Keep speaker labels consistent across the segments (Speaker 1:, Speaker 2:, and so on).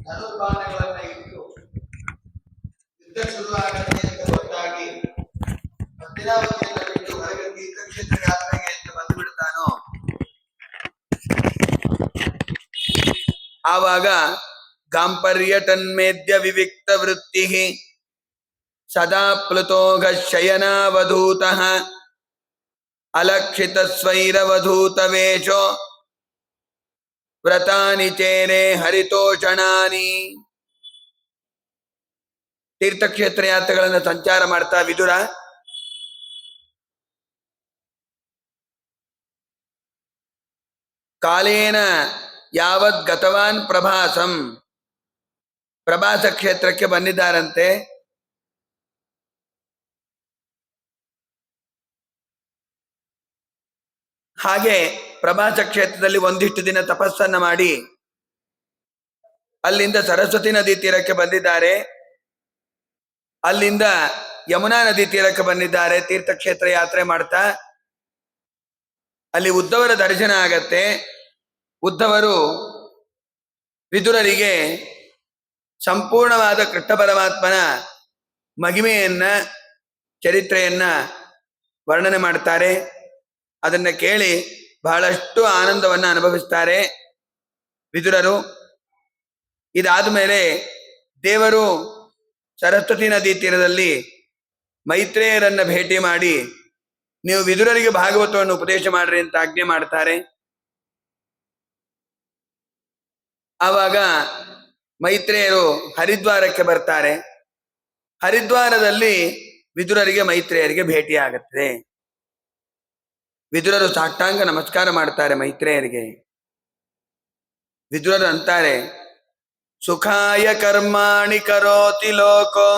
Speaker 1: ಧನುರ್ಬಾಣಗಳನ್ನ ಇಟ್ಟು ಯುದ್ಧ ಶುರುವಾಗತ್ತೆ ಅಂತ ಗೊತ್ತಾಗಿ ಹಸ್ತಿನಾವತಿಯನ್ನ ಬಿಟ್ಟು ಹೊರಗೆ ತೀರ್ಥಕ್ಷೇತ್ರ ಯಾತ್ರೆಗೆ ಅಂತ ಬಂದು ಬಿಡ್ತಾನೋ ಆವಾಗ ಗಾಂಪರ್ಯಟನ್ಮೇದ್ಯ ವಿವಿಕ್ತ ವೃತ್ತಿ ಸದಾ ಪ್ಲುತೋಘ ಶಯನಾವಧೂತಃ ಅಲಕ್ಷಿತ ಸ್ವೈರವಧೂತ ವೇಷೋ ವ್ರತಾನಿ ಚೇರೆ ಹರಿತೋಷಣಾನಿ. ತೀರ್ಥಕ್ಷೇತ್ರ ಯಾತ್ರೆಗಳನ್ನು ಸಂಚಾರ ಮಾಡ್ತಾ ವಿದುರ ಕಾಲೇನ ಯಾವತ್ ಗತವಾನ್ ಪ್ರಭಾಸಂ, ಪ್ರಭಾಸ ಕ್ಷೇತ್ರಕ್ಕೆ ಬಂದಿದ್ದಾರಂತೆ. ಹಾಗೆ ಪ್ರಭಾಸ ಕ್ಷೇತ್ರದಲ್ಲಿ ಒಂದಿಷ್ಟು ದಿನ ತಪಸ್ಸನ್ನ ಮಾಡಿ ಅಲ್ಲಿಂದ ಸರಸ್ವತಿ ನದಿ ತೀರಕ್ಕೆ ಬಂದಿದ್ದಾರೆ. ಅಲ್ಲಿಂದ ಯಮುನಾ ನದಿ ತೀರಕ್ಕೆ ಬಂದಿದ್ದಾರೆ. ತೀರ್ಥಕ್ಷೇತ್ರ ಯಾತ್ರೆ ಮಾಡ್ತಾ ಅಲ್ಲಿ ಉದ್ಧವರ ದರ್ಶನ ಆಗತ್ತೆ. ಉದ್ಧವರು ವಿದುರರಿಗೆ ಸಂಪೂರ್ಣವಾದ ಕೃಷ್ಣ ಪರಮಾತ್ಮನ ಮಹಿಮೆಯನ್ನ ಚರಿತ್ರೆಯನ್ನ ವರ್ಣನೆ ಮಾಡ್ತಾರೆ. ಅದನ್ನ ಕೇಳಿ ಬಹಳಷ್ಟು ಆನಂದವನ್ನ ಅನುಭವಿಸ್ತಾರೆ ವಿದುರರು. ಇದಾದ ಮೇಲೆ ದೇವರು ಸರಸ್ವತಿ ನದಿ ತೀರದಲ್ಲಿ ಮೈತ್ರೇಯರನ್ನ ಭೇಟಿ ಮಾಡಿ ನೀವು ವಿದುರರಿಗೆ ಭಾಗವತವನ್ನು ಉಪದೇಶ ಮಾಡ್ರಿ ಅಂತ ಆಜ್ಞೆ ಮಾಡ್ತಾರೆ. ಆವಾಗ ಮೈತ್ರೇಯರು ಹರಿದ್ವಾರಕ್ಕೆ ಬರ್ತಾರೆ. ಹರಿದ್ವಾರದಲ್ಲಿ ವಿದುರರಿಗೆ ಮೈತ್ರೇಯರಿಗೆ ಭೇಟಿ ಆಗುತ್ತದೆ. ವಿದುರರು ಸಾಷ್ಟಾಂಗ ನಮಸ್ಕಾರ ಮಾಡ್ತಾರೆ ಮೈತ್ರೇಯರಿಗೆ. ವಿದುರರು ಅಂತಾರೆ, ಸುಖಾಯ ಕರ್ಮಾಣಿ ಕರೋತಿ ಲೋಕೋ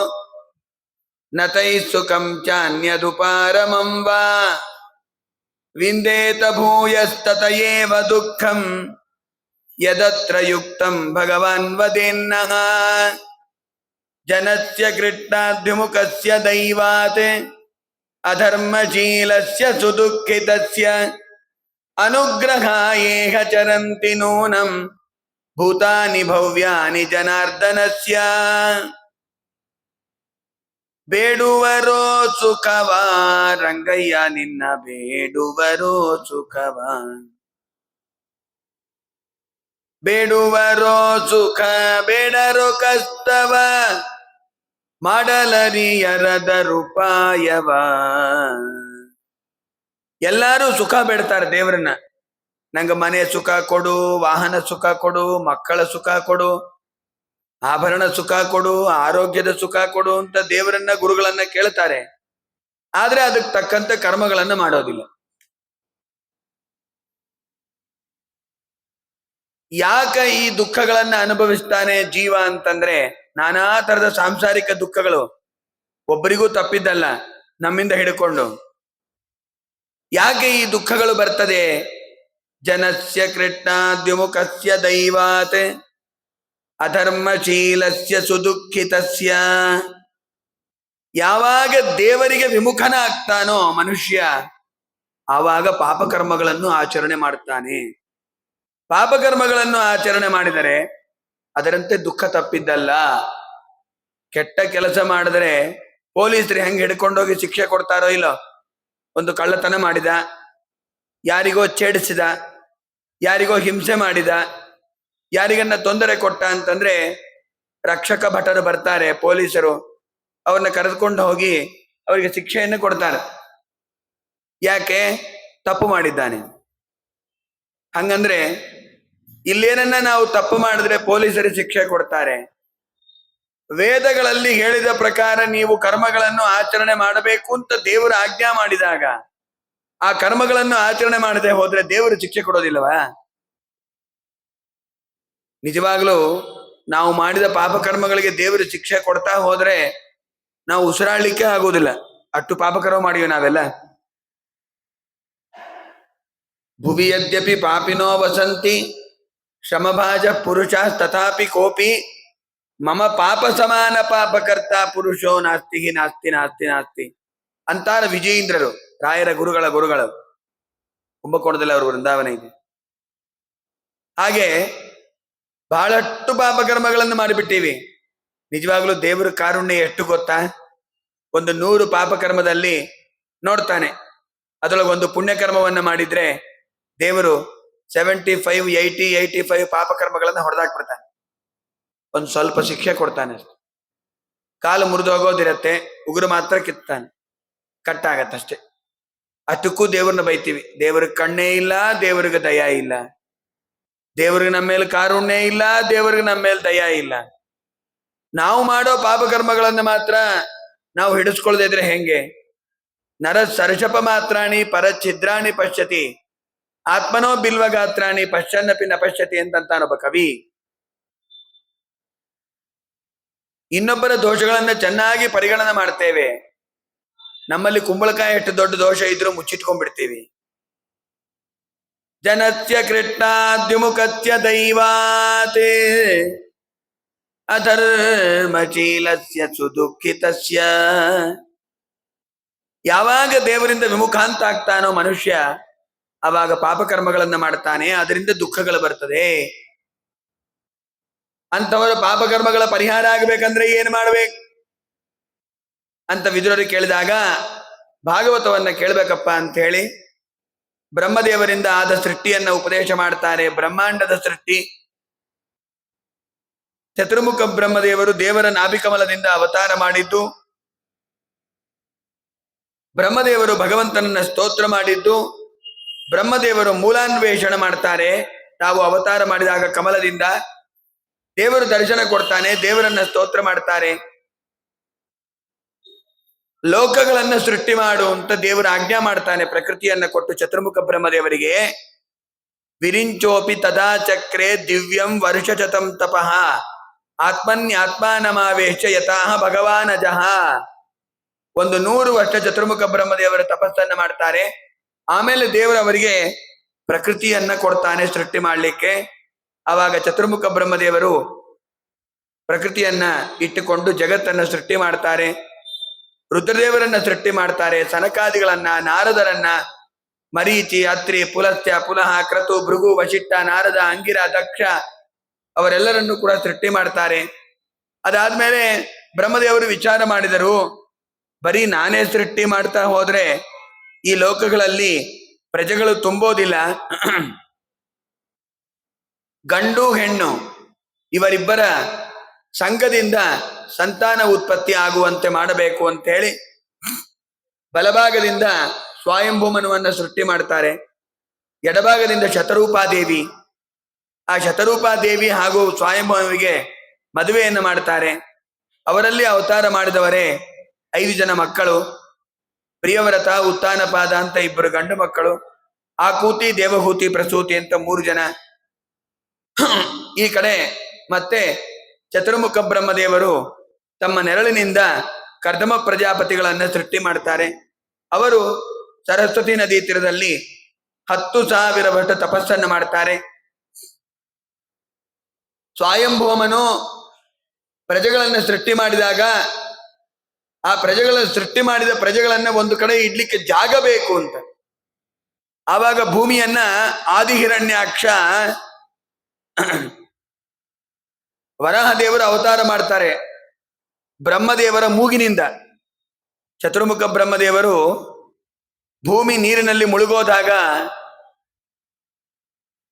Speaker 1: ನತೈ ಸುಖಂ ಚಾನ್ಯದುಪಾರಮಂ ವಾ ವಿಂದೇತ ಭೂಯಸ್ತತಯೇವ ದುಃಖಂ ಯದತ್ರ ಯುಕ್ತಂ ಭಗವಾನ್ ವದೇನ್ನಃ. ಜನಸ್ಯ ಕೃಷ್ಣಾದ್ವಿಮುಖಸ್ಯ ದೈವಾತ್ ಅಧರ್ಮಶೀಲಸ್ಯ ಸುದುಃಖಿತಸ್ಯ ಅನುಗ್ರಹಾಯೇಹ ಚರಂತಿ ನೂನಂ ಭೂತಾನಿ ಭವ್ಯಾನಿ ಜನಾರ್ದನಸ್ಯ. ಬೇಡುವರೋ ಸುಖವ ರಂಗಯ್ಯ ನಿನ್ನ ಬೇಡುವರೋ ಸುಖವ, ಬೇಡುವರೋ ಸುಖ ಬೇಡರೋ ಕಸ್ತವ ಮಾಡಲರಿಯರದ ರೂಪಾಯವ. ಎಲ್ಲರೂ ಸುಖ ಬೇಡ್ತಾರೆ ದೇವರನ್ನ. ನಂಗೆ ಮನೆ ಸುಖ ಕೊಡು, ವಾಹನ ಸುಖ ಕೊಡು, ಮಕ್ಕಳ ಸುಖ ಕೊಡು, ಆಭರಣ ಸುಖ ಕೊಡು, ಆರೋಗ್ಯದ ಸುಖ ಕೊಡು ಅಂತ ದೇವರನ್ನ ಗುರುಗಳನ್ನ ಕೇಳ್ತಾರೆ. ಆದ್ರೆ ಅದಕ್ಕೆ ತಕ್ಕಂತ ಕರ್ಮಗಳನ್ನ ಮಾಡೋದಿಲ್ಲ. ಯಾಕ ಈ ದುಃಖಗಳನ್ನ ಅನುಭವಿಸ್ತಾನೆ ಜೀವ ಅಂತಂದ್ರೆ, ನಾನಾ ತರದ ಸಾಂಸಾರಿಕ ದುಃಖಗಳು ಒಬ್ಬರಿಗೂ ತಪ್ಪಿದ್ದಲ್ಲ, ನಮ್ಮಿಂದ ಹಿಡ್ಕೊಂಡು. ಯಾಕೆ ಈ ದುಃಖಗಳು ಬರ್ತದೆ? ಜನಸ್ಯ ಕೃಷ್ಣಾದ್ಯುಮುಖಸ್ಯ ದೈವಾತ್ ಅಧರ್ಮಶೀಲಸ್ಯ ಸುದುಃಖಿತಸ್ಯ. ಯಾವಾಗ ದೇವರಿಗೆ ವಿಮುಖನಾಗ್ತಾನೋ ಮನುಷ್ಯ, ಆವಾಗ ಪಾಪಕರ್ಮಗಳನ್ನು ಆಚರಣೆ ಮಾಡ್ತಾನೆ. ಪಾಪಕರ್ಮಗಳನ್ನು ಆಚರಣೆ ಮಾಡಿದರೆ ಅದರಂತೆ ದುಃಖ ತಪ್ಪಿದ್ದಲ್ಲ. ಕೆಟ್ಟ ಕೆಲಸ ಮಾಡಿದರೆ ಪೊಲೀಸರು ಹೆಂಗೆ ಹಿಡ್ಕೊಂಡೋಗಿ ಶಿಕ್ಷೆ ಕೊಡ್ತಾರೋ ಇಲ್ಲೋ, ಒಂದು ಕಳ್ಳತನ ಮಾಡಿದ, ಯಾರಿಗೋ ಛೇಡಿಸಿದ, ಯಾರಿಗೋ ಹಿಂಸೆ ಮಾಡಿದ, ಯಾರಿಗನ್ನ ತೊಂದರೆ ಕೊಟ್ಟ ಅಂತಂದ್ರೆ ರಕ್ಷಕ ಭಟರು ಬರ್ತಾರೆ, ಪೊಲೀಸರು ಅವ್ರನ್ನ ಕರೆದುಕೊಂಡು ಹೋಗಿ ಅವರಿಗೆ ಶಿಕ್ಷೆಯನ್ನು ಕೊಡ್ತಾರೆ. ಯಾಕೆ? ತಪ್ಪು ಮಾಡಿದ್ದಾನೆ. ಹಂಗಂದ್ರೆ ಇಲ್ಲೇನನ್ನ ನಾವು ತಪ್ಪು ಮಾಡಿದ್ರೆ ಪೊಲೀಸರಿಗೆ ಶಿಕ್ಷೆ ಕೊಡ್ತಾರೆ. ವೇದಗಳಲ್ಲಿ ಹೇಳಿದ ಪ್ರಕಾರ ನೀವು ಕರ್ಮಗಳನ್ನು ಆಚರಣೆ ಮಾಡಬೇಕು ಅಂತ ದೇವರು ಆಜ್ಞಾ ಮಾಡಿದಾಗ ಆ ಕರ್ಮಗಳನ್ನು ಆಚರಣೆ ಮಾಡದೆ ಹೋದ್ರೆ ದೇವರು ಶಿಕ್ಷೆ ಕೊಡೋದಿಲ್ಲವಾ? ನಿಜವಾಗ್ಲೂ ನಾವು ಮಾಡಿದ ಪಾಪಕರ್ಮಗಳಿಗೆ ದೇವರು ಶಿಕ್ಷೆ ಕೊಡ್ತಾ ಹೋದ್ರೆ ನಾವು ಉಸಿರಾಡ್ಲಿಕ್ಕೆ ಆಗೋದಿಲ್ಲ, ಅಷ್ಟು ಪಾಪಕರ್ಮ ಮಾಡಿವಿ ನಾವೆಲ್ಲ. ಭುವಿ ಯದ್ಯಪಿ ಪಾಪಿನೋ ವಸಂತಿ ಶ್ರಮಭಾಜ ಪುರುಷ ತಥಾಪಿ ಕೋಪಿ ಮಮ ಪಾಪ ಸಮಾನ ಪಾಪಕರ್ತ ಪುರುಷೋ ನಾಸ್ತಿ ನಾಸ್ತಿ ನಾಸ್ತಿ ನಾಸ್ತಿ ಅಂತಾರ ವಿಜಯೀಂದ್ರರು, ರಾಯರ ಗುರುಗಳು. ಕುಂಭಕೋಣದಲ್ಲಿ ಅವರು ವೃಂದಾವನ ಇದೆ. ಹಾಗೆ ಬಹಳಷ್ಟು ಪಾಪಕರ್ಮಗಳನ್ನು ಮಾಡಿಬಿಟ್ಟಿವಿ. ನಿಜವಾಗ್ಲೂ ದೇವರ ಕಾರುಣ್ಯ ಎಷ್ಟು ಗೊತ್ತಾ? ಒಂದು 100 ಪಾಪಕರ್ಮದಲ್ಲಿ ನೋಡ್ತಾನೆ, ಅದರೊಳಗೆ ಒಂದು ಪುಣ್ಯಕರ್ಮವನ್ನ ಮಾಡಿದ್ರೆ ದೇವರು 75 85 ಪಾಪಕರ್ಮಗಳನ್ನ ಹೊಡೆದಾಕ್ಬಿಡ್ತಾನೆ. ಒಂದು ಸ್ವಲ್ಪ ಶಿಕ್ಷೆ ಕೊಡ್ತಾನೆ. ಕಾಲು ಮುರಿದು ಹೋಗೋದಿರತ್ತೆ, ಉಗುರು ಮಾತ್ರ ಕಿತ್ತಾನೆ, ಕಟ್ಟಾಗತ್ತಷ್ಟೇ. ಅಷ್ಟಕ್ಕೂ ದೇವ್ರನ್ನ ಬೈತೀವಿ. ದೇವ್ರಿಗೆ ಕಣ್ಣೇ ಇಲ್ಲ, ದೇವ್ರಿಗೆ ದಯ ಇಲ್ಲ, ದೇವ್ರಿಗೆ ನಮ್ಮ ಮೇಲೆ ಕಾರುಣ್ಯ ಇಲ್ಲ, ದೇವ್ರಿಗೆ ನಮ್ಮ ಮೇಲೆ ದಯ ಇಲ್ಲ. ನಾವು ಮಾಡೋ ಪಾಪಕರ್ಮಗಳನ್ನ ಮಾತ್ರ ನಾವು ಹಿಡಿಸ್ಕೊಳ್ಳದೆ ಇದ್ರೆ ಹೆಂಗೆ? ನರ ಸರ್ಷಪ ಮಾತ್ರಾಣಿ ಪರಚ್ಛಿದ್ರಾಣಿ ಪಶ್ಯತಿ, ಆತ್ಮನೋ ಬಿಲ್ವಗಾತ್ರಾಣಿ ಪಶ್ಚನ್ನಪಿ ನ ಪಶ್ಯತಿ ಅಂತಂತಾನೊಬ್ಬ ಕವಿ. ಇನ್ನೊಬ್ಬರ ದೋಷಗಳನ್ನ ಚೆನ್ನಾಗಿ ಪರಿಗಣನೆ ಮಾಡ್ತೇವೆ. ನಮ್ಮಲ್ಲಿ ಕುಂಬಳಕಾಯಿ ಎಷ್ಟು ದೊಡ್ಡ ದೋಷ ಇದ್ರೂ ಮುಚ್ಚಿಟ್ಕೊಂಡ್ಬಿಡ್ತೀವಿ. ಜನಸ್ಯ ಕೃಷ್ಣಾದ್ಯುಮುಖತ್ಯ ದೈವಾತೆ ಅಧರ್ಮಶೀಲಸ್ಯ ಸುದುಃಖಿತಸ್ಯ. ಯಾವಾಗ ದೇವರಿಂದ ವಿಮುಖ ಅಂತ ಆಗ್ತಾನೋ ಮನುಷ್ಯ, ಅವಾಗ ಪಾಪಕರ್ಮಗಳನ್ನ ಮಾಡ್ತಾನೆ, ಅದರಿಂದ ದುಃಖಗಳು ಬರ್ತದೆ. ಅಂತವರ ಪಾಪಕರ್ಮಗಳ ಪರಿಹಾರ ಆಗ್ಬೇಕಂದ್ರೆ ಏನ್ ಮಾಡ್ಬೇಕು ಅಂತ ವಿದುರರು ಕೇಳಿದಾಗ, ಭಾಗವತವನ್ನ ಕೇಳ್ಬೇಕಪ್ಪ ಅಂತ ಹೇಳಿ ಬ್ರಹ್ಮದೇವರಿಂದ ಆದ ಸೃಷ್ಟಿಯನ್ನ ಉಪದೇಶ ಮಾಡ್ತಾರೆ. ಬ್ರಹ್ಮಾಂಡದ ಸೃಷ್ಟಿ. ಚತುರ್ಮುಖ ಬ್ರಹ್ಮದೇವರು ದೇವರ ನಾಭಿಕಮಲದಿಂದ ಅವತಾರ ಮಾಡಿದ್ದು, ಬ್ರಹ್ಮದೇವರು ಭಗವಂತನನ್ನ ಸ್ತೋತ್ರ ಮಾಡಿದ್ದು, ಬ್ರಹ್ಮದೇವರು ಮೂಲಾನ್ವೇಷಣ ಮಾಡ್ತಾರೆ. ತಾವು ಅವತಾರ ಮಾಡಿದಾಗ ಕಮಲದಿಂದ ದೇವರು ದರ್ಶನ ಕೊಡ್ತಾನೆ, ದೇವರನ್ನ ಸ್ತೋತ್ರ ಮಾಡ್ತಾರೆ. ಲೋಕಗಳನ್ನ ಸೃಷ್ಟಿ ಮಾಡು ಅಂತ ದೇವರು ಆಜ್ಞಾ ಮಾಡ್ತಾನೆ, ಪ್ರಕೃತಿಯನ್ನ ಕೊಟ್ಟು ಚತುರ್ಮುಖ ಬ್ರಹ್ಮದೇವರಿಗೆ. ವಿರಿಂಚೋಪಿ ತದಾ ಚಕ್ರೆ ದಿವ್ಯಂ ವರ್ಷಶತಂ ತಪಃ ಆತ್ಮನ್ಯಾತ್ಮಾನಮಾವೇಶ ಯಥಾಹ ಭಗವಾನ್ ಅಜಃ. 100 ವರ್ಷ ಚತುರ್ಮುಖ ಬ್ರಹ್ಮದೇವರ ತಪಸ್ಸನ್ನ ಮಾಡ್ತಾರೆ. ಆಮೇಲೆ ದೇವರು ಅವರಿಗೆ ಪ್ರಕೃತಿಯನ್ನ ಕೊಡ್ತಾನೆ ಸೃಷ್ಟಿ ಮಾಡ್ಲಿಕ್ಕೆ. ಆವಾಗ ಚತುರ್ಮುಖ ಬ್ರಹ್ಮದೇವರು ಪ್ರಕೃತಿಯನ್ನ ಇಟ್ಟುಕೊಂಡು ಜಗತ್ತನ್ನ ಸೃಷ್ಟಿ ಮಾಡ್ತಾರೆ. ರುದ್ರದೇವರನ್ನ ಸೃಷ್ಟಿ ಮಾಡ್ತಾರೆ. ಸನಕಾದಿಗಳನ್ನ, ನಾರದರನ್ನ, ಮರೀಚಿ, ಅತ್ರಿ, ಪುಲಸ್ತ್ಯ, ಪುನಃ ಕ್ರತು, ಭೃಗು, ವಶಿಷ್ಠ, ನಾರದ, ಅಂಗಿರ, ದಕ್ಷ ಅವರೆಲ್ಲರನ್ನು ಕೂಡ ಸೃಷ್ಟಿ ಮಾಡ್ತಾರೆ. ಅದಾದ್ಮೇಲೆ ಬ್ರಹ್ಮದೇವರು ವಿಚಾರ ಮಾಡಿದರು, ಬರೀ ನಾನೇ ಸೃಷ್ಟಿ ಮಾಡ್ತಾ ಹೋದ್ರೆ ಈ ಲೋಕಗಳಲ್ಲಿ ಪ್ರಜೆಗಳು ತುಂಬೋದಿಲ್ಲ. ಗಂಡು ಹೆಣ್ಣು ಇವರಿಬ್ಬರ ಸಂಘದಿಂದ ಸಂತಾನ ಉತ್ಪತ್ತಿ ಆಗುವಂತೆ ಮಾಡಬೇಕು ಅಂತ ಹೇಳಿ ಬಲಭಾಗದಿಂದ ಸ್ವಯಂಭೂಮನವನ್ನ ಸೃಷ್ಟಿ ಮಾಡ್ತಾರೆ. ಎಡಭಾಗದಿಂದ ಶತರೂಪಾದೇವಿ. ಆ ಶತರೂಪಾದೇವಿ ಹಾಗೂ ಸ್ವಯಂಭೂಮನಿಗೆ ಮದುವೆಯನ್ನು ಮಾಡ್ತಾರೆ. ಅವರಲ್ಲಿ ಅವತಾರ ಮಾಡಿದವರೇ 5 ಜನ ಮಕ್ಕಳು. ಪ್ರಿಯವ್ರತ, ಉತ್ತಾನಪಾದ ಅಂತ 2 ಗಂಡು ಮಕ್ಕಳು, ಆಕೂತಿ, ದೇವಹೂತಿ, ಪ್ರಸೂತಿ ಅಂತ 3 ಜನ. ಈ ಕಡೆ ಮತ್ತೆ ಚತುರ್ಮುಖ ಬ್ರಹ್ಮದೇವರು ತಮ್ಮ ನೆರಳಿನಿಂದ ಕರ್ದಮ ಪ್ರಜಾಪತಿಗಳನ್ನ ಸೃಷ್ಟಿ ಮಾಡ್ತಾರೆ. ಅವರು ಸರಸ್ವತಿ ನದಿ ತೀರದಲ್ಲಿ 10,000 ವರ್ಷ ತಪಸ್ಸನ್ನು ಮಾಡ್ತಾರೆ. ಸ್ವಯಂಭೂಮನು ಪ್ರಜೆಗಳನ್ನ ಸೃಷ್ಟಿ ಮಾಡಿದಾಗ ಆ ಪ್ರಜೆಗಳನ್ನು ಸೃಷ್ಟಿ ಮಾಡಿದ ಪ್ರಜೆಗಳನ್ನ ಒಂದು ಕಡೆ ಇಡ್ಲಿಕ್ಕೆ ಜಾಗ ಬೇಕು ಅಂತ. ಆವಾಗ ಭೂಮಿಯನ್ನ ಆದಿಹಿರಣ್ಯಾಕ್ಷ ವರಾಹದೇವರು ಅವತಾರ ಮಾಡ್ತಾರೆ ಬ್ರಹ್ಮದೇವರ ಮೂಗಿನಿಂದ. ಚತುರ್ಮುಖ ಬ್ರಹ್ಮದೇವರು ಭೂಮಿ ನೀರಿನಲ್ಲಿ ಮುಳುಗೋದಾಗ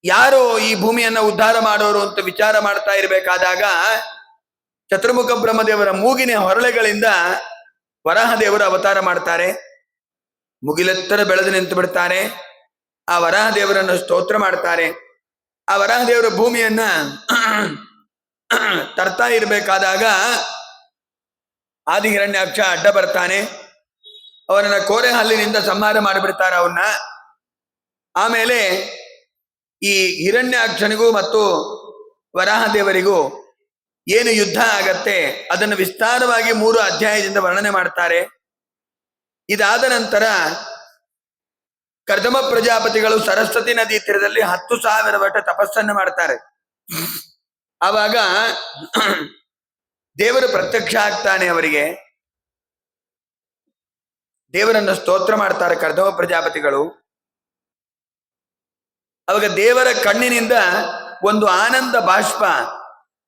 Speaker 1: ಯಾರು ಈ ಭೂಮಿಯನ್ನ ಉದ್ಧಾರ ಮಾಡೋರು ಅಂತ ವಿಚಾರ ಮಾಡ್ತಾ ಇರಬೇಕಾದಾಗ ಚತುರ್ಮುಖ ಬ್ರಹ್ಮದೇವರ ಮೂಗಿನ ಹೊರಳೆಗಳಿಂದ ವರಾಹದೇವರು ಅವತಾರ ಮಾಡ್ತಾರೆ. ಮುಗಿಲೆತ್ತರ ಬೆಳೆದು ನಿಂತು ಬಿಡ್ತಾರೆ. ಆ ವರಾಹದೇವರನ್ನು ಸ್ತೋತ್ರ ಮಾಡ್ತಾರೆ. ಆ ವರಾಹದೇವರ ಭೂಮಿಯನ್ನ ತರ್ತಾ ಇರಬೇಕಾದಾಗ ಆದಿಹಿರಣ್ಯಾಕ್ಷ ಅಡ್ಡ ಬರ್ತಾನೆ. ಅವನನ್ನ ಕೋರೆ ಹಲ್ಲಿನಿಂದ ಸಂಹಾರ ಮಾಡಿಬಿಡ್ತಾರೆ ಅವನ್ನ. ಆಮೇಲೆ ಈ ಹಿರಣ್ಯಾಕ್ಷನಿಗೂ ಮತ್ತು ವರಾಹದೇವರಿಗೂ ಏನು ಯುದ್ಧ ಆಗತ್ತೆ ಅದನ್ನು ವಿಸ್ತಾರವಾಗಿ 3 ಅಧ್ಯಾಯದಿಂದ ವರ್ಣನೆ ಮಾಡ್ತಾರೆ. ಇದಾದ ನಂತರ ಕರ್ದಮ ಪ್ರಜಾಪತಿಗಳು ಸರಸ್ವತಿ ನದಿ ತೀರದಲ್ಲಿ 10,000 ವರ್ಷ ತಪಸ್ಸನ್ನು ಮಾಡ್ತಾರೆ. ಆವಾಗ ದೇವರು ಪ್ರತ್ಯಕ್ಷ ಆಗ್ತಾನೆ ಅವರಿಗೆ. ದೇವರನ್ನು ಸ್ತೋತ್ರ ಮಾಡ್ತಾರೆ ಕರ್ದಮ ಪ್ರಜಾಪತಿಗಳು. ಅವಾಗ ದೇವರ ಕಣ್ಣಿನಿಂದ ಒಂದು ಆನಂದ ಬಾಷ್ಪ,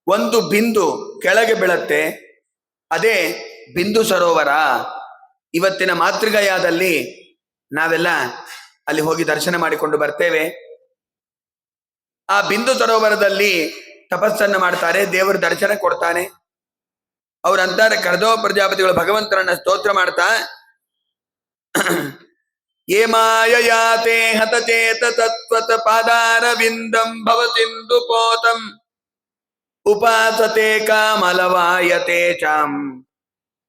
Speaker 1: ಒಂದು ಬಿಂದು ಕೆಳಗೆ ಬೀಳತ್ತೆ. ಅದೇ ಬಿಂದು ಸರೋವರ. ಇವತ್ತಿನ ಮಾತೃಗಯಾದಲ್ಲಿ ನಾವೆಲ್ಲ ಅಲ್ಲಿ ಹೋಗಿ ದರ್ಶನ ಮಾಡಿಕೊಂಡು ಬರ್ತೇವೆ. ಆ ಬಿಂದು ಸರೋವರದಲ್ಲಿ ತಪಸ್ಸನ್ನು ಮಾಡ್ತಾರೆ, ದೇವರು ದರ್ಶನ ಕೊಡ್ತಾನೆ. ಅವರಂತಾರೆ, ಕರ್ದಮ ಪ್ರಜಾಪತಿಗಳು ಭಗವಂತನನ್ನ ಸ್ತೋತ್ರ ಮಾಡ್ತಾ, ಯೇ ಮಾಯಯಾತೆ ಹತಚೇತ ತತ್ವತ ಪಾದಾರವಿಂದಂ ಭವತಿಂದು ಪೋತಂ ಉಪಾಸತೆ ಕಾಮಲವಾಯತೆ ಚಾಂ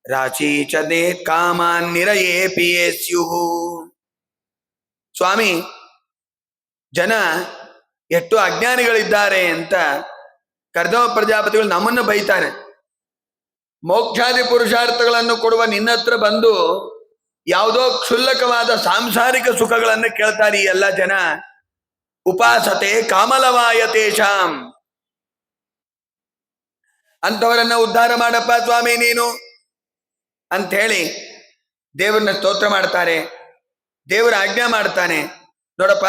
Speaker 1: ರಾಚೀಚನೆ ಕಾಮಾನ್ ನಿರಯೇಪಿ ಸ್ಯುಃ. ಸ್ವಾಮಿ, ಜನ ಎಷ್ಟು ಅಜ್ಞಾನಿಗಳಿದ್ದಾರೆ ಅಂತ ಕರ್ದಮ ಪ್ರಜಾಪತಿಗಳು ನಮ್ಮನ್ನು ಬೈತಾರೆ. ಮೋಕ್ಷಾದಿ ಪುರುಷಾರ್ಥಗಳನ್ನು ಕೊಡುವ ನಿನ್ನ ಹತ್ರ ಬಂದು ಯಾವುದೋ ಕ್ಷುಲ್ಲಕವಾದ ಸಾಂಸಾರಿಕ ಸುಖಗಳನ್ನು ಕೇಳ್ತಾರೆ ಈ ಎಲ್ಲ ಜನ. ಉಪಾಸತೆ ಕಾಮಲವಾಯತೇಷಾಂ, ಅಂಥವರನ್ನ ಉದ್ಧಾರ ಮಾಡಪ್ಪ ಸ್ವಾಮಿ ನೀನು ಅಂತ ಹೇಳಿ ದೇವರನ್ನ ಸ್ತೋತ್ರ ಮಾಡ್ತಾರೆ. ದೇವರ ಆಜ್ಞಾ ಮಾಡ್ತಾನೆ, ನೋಡಪ್ಪ,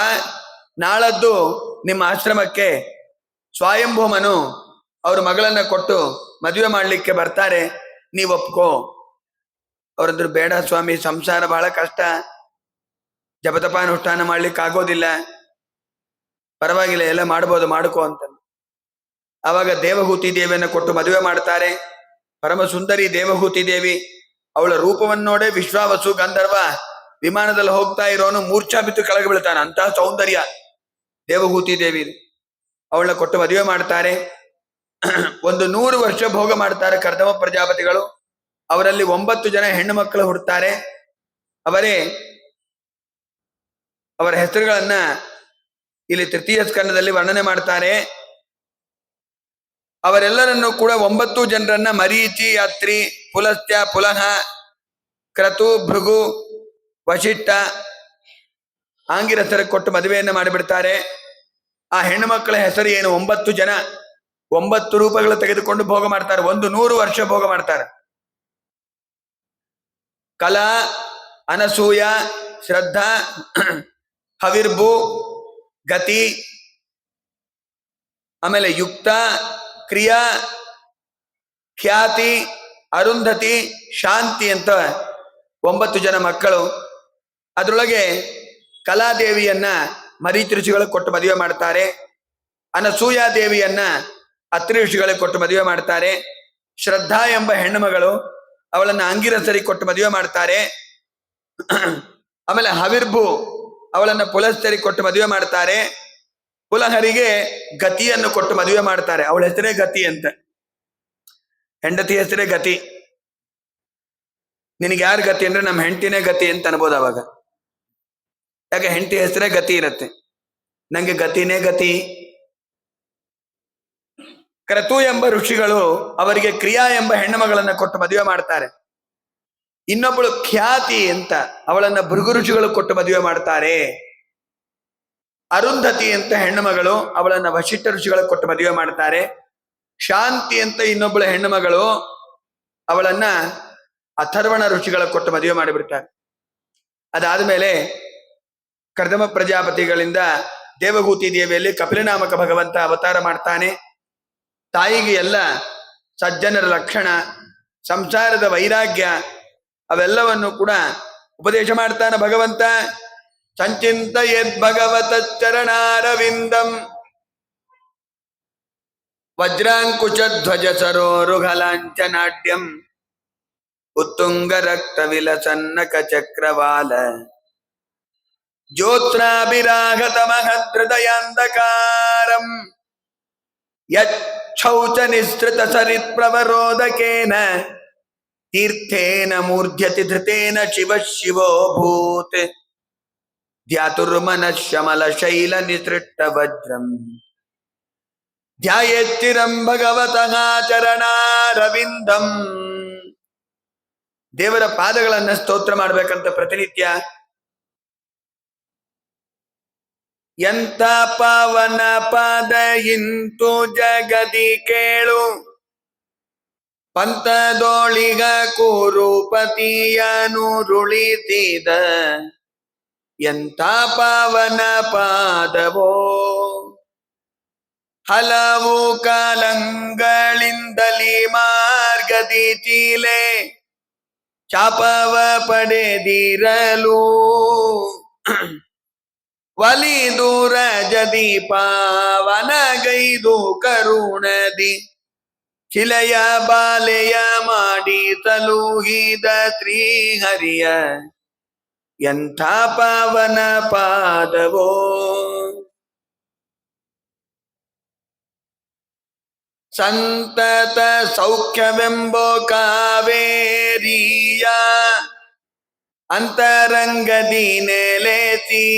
Speaker 1: ನಾಳದ್ದು ನಿಮ್ಮ ಆಶ್ರಮಕ್ಕೆ ಸ್ವಯಂಭೂಮನು ಅವ್ರ ಮಗಳನ್ನ ಕೊಟ್ಟು ಮದುವೆ ಮಾಡ್ಲಿಕ್ಕೆ ಬರ್ತಾರೆ, ನೀವು ಒಪ್ಕೋ. ಅವರಂದ್ರು, ಬೇಡ ಸ್ವಾಮಿ, ಸಂಸಾರ ಬಹಳ ಕಷ್ಟ, ಜಪತಪಾನುಷ್ಠಾನ ಮಾಡ್ಲಿಕ್ಕೆ ಆಗೋದಿಲ್ಲ, ಪರವಾಗಿಲ್ಲ, ಎಲ್ಲ ಮಾಡ್ಬೋದು, ಮಾಡ್ಕೋ ಅಂತ. ಆವಾಗ ದೇವಹೂತಿ ದೇವಿಯನ್ನು ಕೊಟ್ಟು ಮದುವೆ ಮಾಡ್ತಾರೆ. ಪರಮ ಸುಂದರಿ ದೇವಹೂತಿ ದೇವಿ. ಅವಳ ರೂಪವನ್ನು ನೋಡೇ ವಿಶ್ವಾವಸು ಗಂಧರ್ವ ವಿಮಾನದಲ್ಲಿ ಹೋಗ್ತಾ ಇರೋನು ಮೂರ್ಛಾ ಬಿದ್ದು ಕೆಳಗೆ ಬೀಳ್ತಾನೆ. ಅಂತಹ ಸೌಂದರ್ಯ ದೇವಹೂತಿ ದೇವಿ. ಅವಳನ್ನ ಕೊಟ್ಟು ಮದುವೆ ಮಾಡ್ತಾರೆ. ಒಂದು 100 ವರ್ಷ ಭೋಗ ಮಾಡ್ತಾರೆ ಕರ್ದಮ ಪ್ರಜಾಪತಿಗಳು. ಅವರಲ್ಲಿ 9 ಜನ ಹೆಣ್ಣು ಮಕ್ಕಳು ಹುಡ್ತಾರೆ. ಅವರ ಹೆಸರುಗಳನ್ನ ಇಲ್ಲಿ ತೃತೀಯ ಸ್ಕಂದದಲ್ಲಿ ವರ್ಣನೆ ಮಾಡ್ತಾರೆ. ಅವರೆಲ್ಲರನ್ನು ಕೂಡ 9 ಜನರನ್ನ ಮರೀಚಿ, ಅತ್ರಿ, ಪುಲಸ್ತ್ಯ, ಪುಲಹ, ಕ್ರತು, ಭೃಗು, ವಶಿಷ್ಠ, ಆಂಗಿರಸರ ಕೊಟ್ಟು ಮದುವೆಯನ್ನು ಮಾಡಿಬಿಡ್ತಾರೆ. ಆ ಹೆಣ್ಣು ಮಕ್ಕಳ ಹೆಸರು ಏನು? 9 ಜನ 9 ರೂಪಗಳು ತೆಗೆದುಕೊಂಡು ಭೋಗ ಮಾಡ್ತಾರೆ. 100 ವರ್ಷ ಭೋಗ ಮಾಡ್ತಾರೆ. ಕಲಾ, ಅನಸೂಯ, ಶ್ರದ್ಧಾ, ಹವಿರ್ಭು, ಗತಿ, ಆಮೇಲೆ ಯುಕ್ತ, ಕ್ರಿಯಾ, ಖ್ಯಾತಿ, ಅರುಂಧತಿ, ಶಾಂತಿ ಅಂತ 9 ಜನ ಮಕ್ಕಳು. ಅದರೊಳಗೆ ಕಲಾದೇವಿಯನ್ನ ಮರೀಚಿ ಋಷಿಗಳು ಕೊಟ್ಟು ಮದುವೆ ಮಾಡ್ತಾರೆ. ಅನಸೂಯ ದೇವಿಯನ್ನ ಅತ್ರಿ ಋಷಿಗಳಿಗೆ ಕೊಟ್ಟು ಮದುವೆ ಮಾಡ್ತಾರೆ. ಶ್ರದ್ಧಾ ಎಂಬ ಹೆಣ್ಣು ಮಗಳು, ಅವಳನ್ನ ಅಂಗಿರಸರಿಗೆ ಕೊಟ್ಟು ಮದುವೆ ಮಾಡ್ತಾರೆ. ಆಮೇಲೆ ಹವಿರ್ಭು, ಅವಳನ್ನ ಪುಲಸ್ತರಿಗೆ ಕೊಟ್ಟು ಮದುವೆ ಮಾಡ್ತಾರೆ. ಪುಲಹರಿಗೆ ಗತಿಯನ್ನು ಕೊಟ್ಟು ಮದುವೆ ಮಾಡ್ತಾರೆ. ಅವಳ ಹೆಸರೇ ಗತಿ ಅಂತ, ಹೆಂಡತಿ ಹೆಸರೇ ಗತಿ. ನಿನಗೆ ಯಾರು ಗತಿ ಅಂದ್ರೆ ನಮ್ಮ ಹೆಂಡತಿನೇ ಗತಿ ಅಂತ ಅನ್ಬೋದು ಅವಾಗ. ಯಾಕೆ? ಹೆಂಡತಿ ಹೆಸರೇ ಗತಿ ಇರತ್ತೆ. ನಂಗೆ ಗತಿನೇ ಗತಿ. ಕ್ರತು ಎಂಬ ಋಷಿಗಳು ಅವರಿಗೆ ಕ್ರಿಯಾ ಎಂಬ ಹೆಣ್ಣು ಮಗಳನ್ನ ಕೊಟ್ಟು ಮದುವೆ ಮಾಡ್ತಾರೆ. ಇನ್ನೊಬ್ಬಳು ಖ್ಯಾತಿ ಅಂತ, ಅವಳನ್ನ ಭೃಗು ಋಷಿಗಳು ಕೊಟ್ಟು ಮದುವೆ ಮಾಡ್ತಾರೆ. ಅರುಂಧತಿ ಅಂತ ಹೆಣ್ಣು ಮಗಳು, ಅವಳನ್ನ ವಶಿಷ್ಠ ಋಷಿಗಳು ಕೊಟ್ಟು ಮದುವೆ ಮಾಡ್ತಾರೆ. ಶಾಂತಿ ಅಂತ ಇನ್ನೊಬ್ಬಳ ಹೆಣ್ಣು ಮಗಳು, ಅವಳನ್ನ ಅಥರ್ವಣ ಋಷಿಗಳ ಕೊಟ್ಟು ಮದುವೆ ಮಾಡಿಬಿಡ್ತಾರೆ. ಅದಾದ್ಮೇಲೆ ಕರ್ದಮ ಪ್ರಜಾಪತಿಗಳಿಂದ ದೇವಹೂತಿ ದೇವಿಯಲ್ಲಿ ಕಪಿಲನಾಮಕ ಭಗವಂತ ಅವತಾರ ಮಾಡ್ತಾನೆ. ತಾಯಿಗೆ ಎಲ್ಲ ಸಜ್ಜನರ ಲಕ್ಷಣ, ಸಂಸಾರದ ವೈರಾಗ್ಯ ಅವೆಲ್ಲವನ್ನು ಕೂಡ ಉಪದೇಶ ಮಾಡ್ತಾನೆ ಭಗವಂತ. ಸಂಚಿಂತ ಯದ್ ಭಗವತ ಚರಣಾರವಿಂದಂ ವಜ್ರಾಂಕುಶ ಧ್ವಜ ಸರೋರುಘಲಾಂಚನಾಟ್ಯಂ ಉತ್ತುಂಗ ರಕ್ತ ವಿಲಸನ್ನಕ ಚಕ್ರವಾಲ ಜ್ಯೋತ್ಸ್ನಾಭಿರಾಗತ ಮಹದೃದಯಾಂಧಕಾರಂ ಯಚ್ಛೌಚ ನಿಸೃತ ಸರಿತ್ ಪ್ರವರೋದಕೇನ ತೀರ್ಥೇನ ಮೂರ್ಧ್ಯತಿ ಧೃತೇನ ಶಿವ ಶಿವೋಭೂತ್ ಧ್ಯಾತುರ್ಮನ ಶಮಲ ಶೈಲ ನಿಸೃಷ್ಟ ವಜ್ರಂ ಧ್ಯಾಯೇಚ್ಚಿರಂ ಭಗವತಃ ಚರಣಾರವಿಂದಂ. ದೇವರ ಪಾದಗಳನ್ನ ಸ್ತೋತ್ರ ಮಾಡ್ಬೇಕಂತ ಪ್ರತಿನಿತ್ಯ. ಎಂತ ಪಾವನ ಪಾದ ಇಂತು ಜಗದಿ ಕೇಳು, ಪಂತದೋಳಿಗ ಕುರುಪತಿಯನುರುಳಿಸಿದ ಎಂತ ಪಾವನ ಪಾದವೋ. ಹಲವು ಕಾಲಂಗಳಿಂದಲೇ ಮಾರ್ಗದಿ ಚೀಲೆ ಶಾಪವ ಪಡೆದಿರಲು ಒಲಿದೂರ ಜದಿ ಪಾವನಗೈದು ಕರುಣದಿ ಶಿಲೆಯ ಬಾಲೆಯ ಮಾಡಿ ತಲುಹಿದ ಶ್ರೀಹರಿಯ ಎಂಥ ಪಾವನ ಪಾದವೋ. ಸಂತತ ಸೌಖ್ಯವೆಂಬೋ ಕಾವೇರಿಯ ಅಂತರಂಗದಿ ನೆಲೆಸಿ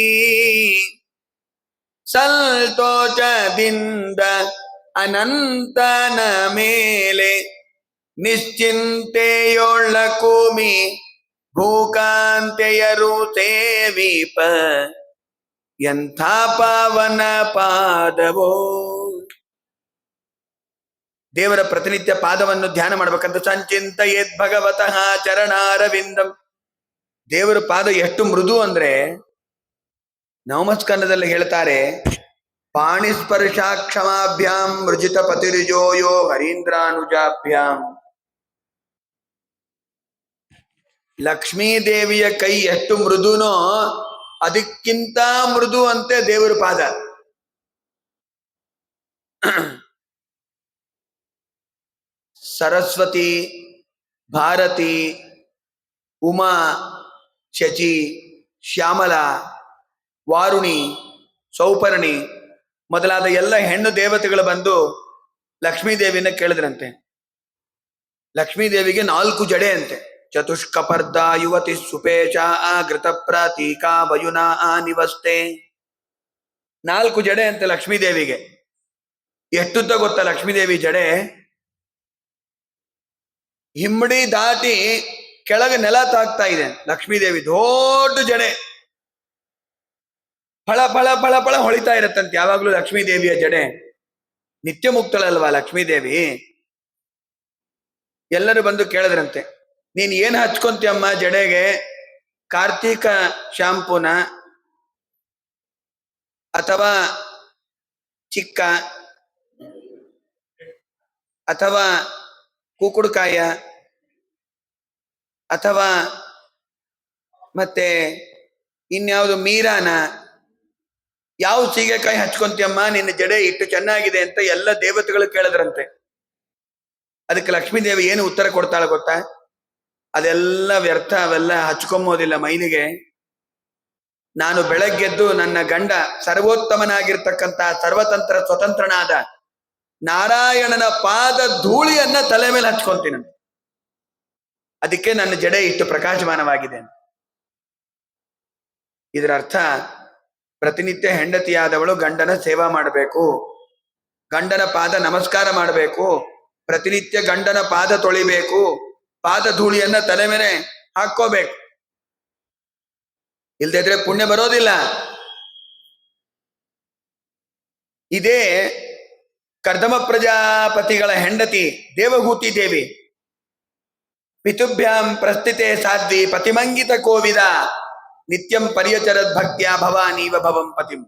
Speaker 1: ಸಂತೋಷದಿಂದ ಅನಂತನ ಮೇಲೆ ನಿಶ್ಚಿಂತೆಯೊಳ್ಳ ಕೂಮಿ ಭೂಕಾಂತೆಯರು ಸೇವಿಪ ಎಂಥ ಪಾವನ ಪಾದವೋ. ದೇವರ ಪ್ರತಿನಿತ್ಯ ಪಾದವನ್ನು ಧ್ಯಾನ ಮಾಡ್ಬೇಕಂತ ಸಂಚಿಂತಯೇದ್ ಭಗವತಃ ಚರಣಾರವಿಂದಂ. ದೇವರ ಪಾದ ಎಷ್ಟು ಮೃದು ಅಂದ್ರೆ ನವಮಸ್ಕಂದದಲ್ಲಿ ಹೇಳ್ತಾರೆ, ಪಾಣಿಸ್ಪರ್ಶಾಕ್ಷಮಾಭ್ಯಾಂ ಮೃಜಿತ ಪತಿರಿಜೋಯೋ ಹರೀಂದ್ರಾನುಜಾಭ್ಯಾಂ. ಲಕ್ಷ್ಮೀದೇವಿಯ ಕೈ ಎಷ್ಟು ಮೃದುನೋ ಅದಕ್ಕಿಂತ ಮೃದು ಅಂತೆ ದೇವರ ಪಾದ. ಸರಸ್ವತಿ, ಭಾರತಿ, ಉಮಾ, ಶಚಿ, ಶ್ಯಾಮಲ, ವಾರುಣಿ, ಸೌಪರ್ಣಿ ಮೊದಲಾದ ಎಲ್ಲ ಹೆಣ್ಣು ದೇವತೆಗಳು ಬಂದು ಲಕ್ಷ್ಮೀದೇವಿನ ಕೇಳಿದ್ರಂತೆ. ಲಕ್ಷ್ಮೀದೇವಿಗೆ 4 ಜಡೆ ಅಂತೆ. ಚತುಷ್ಕಪರ್ಧ ಯುವತಿ ಸುಪೇಚ ಘೃತ ಪ್ರತೀಕಾ ವಯುನಾ ನಿವಸ್ತೆ. 4 ಜಡೆ ಅಂತೆ ಲಕ್ಷ್ಮೀದೇವಿಗೆ. ಎಷ್ಟುದ್ದ ಗೊತ್ತಾ ಲಕ್ಷ್ಮೀದೇವಿ ಜಡೆ? ಹಿಮ್ಮಡಿ ದಾಟಿ ಕೆಳಗೆ ನೆಲ ತಾಗ್ತಾ ಇದೆ. ಲಕ್ಷ್ಮೀದೇವಿ ದೊಡ್ಡ ಜಡೆ, ಫಳ ಫಳ ಫಳ ಫಳ ಹೊಳಿತಾ ಇರತ್ತಂತೆ ಯಾವಾಗ್ಲೂ ಲಕ್ಷ್ಮೀದೇವಿಯ ಜಡೆ. ನಿತ್ಯ ಮುಕ್ತಳಲ್ವಾ ಲಕ್ಷ್ಮೀದೇವಿ. ಎಲ್ಲರೂ ಬಂದು ಕೇಳಿದ್ರಂತೆ, ನೀನ್ ಏನ್ ಹಚ್ಕೊಂತೀಯಮ್ಮ ಜಡೆಗೆ? ಕಾರ್ತೀಕ ಶಾಂಪೂನ ಅಥವಾ ಚಿಕ್ಕ ಅಥವಾ ಕೂಕುಡ್ಕಾಯ ಅಥವಾ ಮತ್ತೆ ಇನ್ಯಾವುದು ಮೀರಾನ, ಯಾವ ಸೀಗೆಕಾಯಿ ಹಚ್ಕೊಂತೀಯಮ್ಮ? ನಿನ್ನ ಜಡೆ ಇಟ್ಟು ಚೆನ್ನಾಗಿದೆ ಅಂತ ಎಲ್ಲ ದೇವತೆಗಳು ಕೇಳಿದ್ರಂತೆ. ಅದಕ್ಕೆ ಲಕ್ಷ್ಮೀದೇವಿ ಏನು ಉತ್ತರ ಕೊಡ್ತಾಳೆ ಗೊತ್ತಾ? ಅದೆಲ್ಲ ವ್ಯರ್ಥ, ಅವೆಲ್ಲ ಹಚ್ಕೊಂಬೋದಿಲ್ಲ ಮೈನಿಗೆ. ನಾನು ಬೆಳಗ್ಗೆದ್ದು ನನ್ನ ಗಂಡ ಸರ್ವೋತ್ತಮನಾಗಿರ್ತಕ್ಕಂಥ ಸರ್ವತಂತ್ರ ಸ್ವತಂತ್ರನಾದ ನಾರಾಯಣನ ಪಾದ ಧೂಳಿಯನ್ನ ತಲೆ ಮೇಲೆ ಹಚ್ಕೊಂತೀನಿ, ಅದಕ್ಕೆ ನನ್ನ ಜಡೆ ಇಷ್ಟು ಪ್ರಕಾಶಮಾನವಾಗಿದೆ. ಇದರ ಅರ್ಥ ಪ್ರತಿನಿತ್ಯ ಹೆಂಡತಿಯಾದವಳು ಗಂಡನ ಸೇವಾ ಮಾಡಬೇಕು, ಗಂಡನ ಪಾದ ನಮಸ್ಕಾರ ಮಾಡಬೇಕು, ಪ್ರತಿನಿತ್ಯ ಗಂಡನ ಪಾದ ತೊಳಿಬೇಕು, ಪಾದ ಧೂಳಿಯನ್ನ ತಲೆ ಮೇಲೆ ಹಾಕೋಬೇಕು. ಇಲ್ದಿದ್ರೆ ಪುಣ್ಯ ಬರೋದಿಲ್ಲ. ಇದೇ ಕರ್ದಮ ಪ್ರಜಾಪತಿಗಳ ಹೆಂಡತಿ ದೇವಹೂತಿ ದೇವಿ. ಪಿತುಭ್ಯಾಂ ಪ್ರಸ್ಥಿತೆ ಸಾಧ್ವಿ ಪತಿಮಂಗಿತ ಕೋವಿದ ನಿತ್ಯಂ ಪರ್ಯಚರದ್ ಭಕ್ತ್ಯ ಭವಾನೀವ ಭವಂ ಪತಿಂ.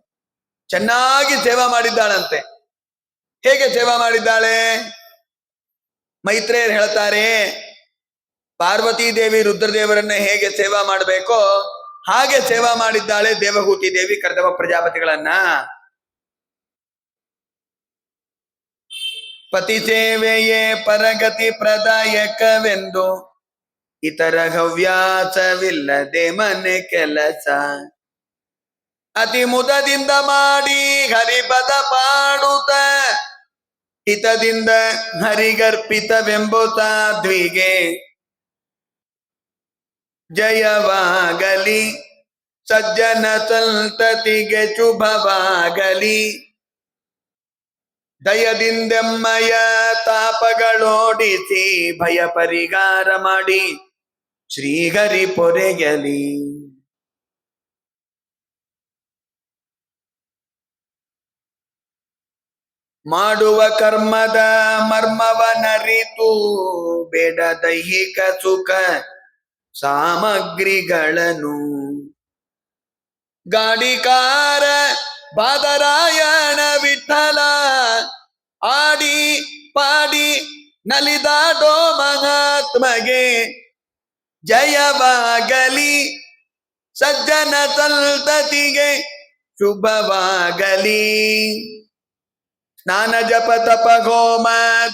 Speaker 1: ಚೆನ್ನಾಗಿ ಸೇವಾ ಮಾಡಿದ್ದಾಳಂತೆ. ಹೇಗೆ ಸೇವಾ ಮಾಡಿದ್ದಾಳೆ? ಮೈತ್ರೇಯರು ಹೇಳ್ತಾರೆ, ಪಾರ್ವತೀ ದೇವಿ ರುದ್ರದೇವರನ್ನ ಹೇಗೆ ಸೇವಾ ಮಾಡಬೇಕೋ ಹಾಗೆ ಸೇವಾ ಮಾಡಿದ್ದಾಳೆ ದೇವಹೂತಿ ದೇವಿ ಕರ್ದಮ ಪ್ರಜಾಪತಿಗಳನ್ನ. ಪತಿ ಸೇವೆಯೇ ಪರಗತಿ ಪ್ರದಾಯಕವೆಂದು ಇತರ ಹವ್ಯಾಸವಿಲ್ಲದೆ ಮನೆ ಕೆಲಸ ಅತಿ ಮುದದಿಂದ ಮಾಡಿ ಹರಿಪದ ಪಾಡುತ್ತ ಹಿತದಿಂದ ಹರಿಗರ್ಪಿತವೆಂಬು ಸಾಧ್ವಿಗೆ ಜಯವಾಗಲಿ, ಸಜ್ಜನ ಸಂತತಿಗೆ ಶುಭವಾಗಲಿ. ದಯದಿಂದೆಮ್ಮಯ ತಾಪಗಳೋಡಿಸಿ ಭಯ ಪರಿಹಾರ ಮಾಡಿ ಶ್ರೀಹರಿ ಪೊರೆಯಲಿ. ಮಾಡುವ ಕರ್ಮದ ಮರ್ಮವನರಿತು ಬೇಡ ದೈಹಿಕ ಸುಖ ಸಾಮಗ್ರಿಗಳನ್ನು ಗಾಡಿಕಾರ ಬಾದರಾಯಣ ವಿಠಲ ಆಡಿ ಪಾಡಿ ನಲಿದಾಡೋ ಮಹಾತ್ಮಗೆ ಜಯವಾಗಲಿ, ಸಜ್ಜನ ಸಂತತಿಗೆ ಶುಭವಾಗಲಿ. ಸ್ನಾನ ಜಪ ತಪ ಹೋಮ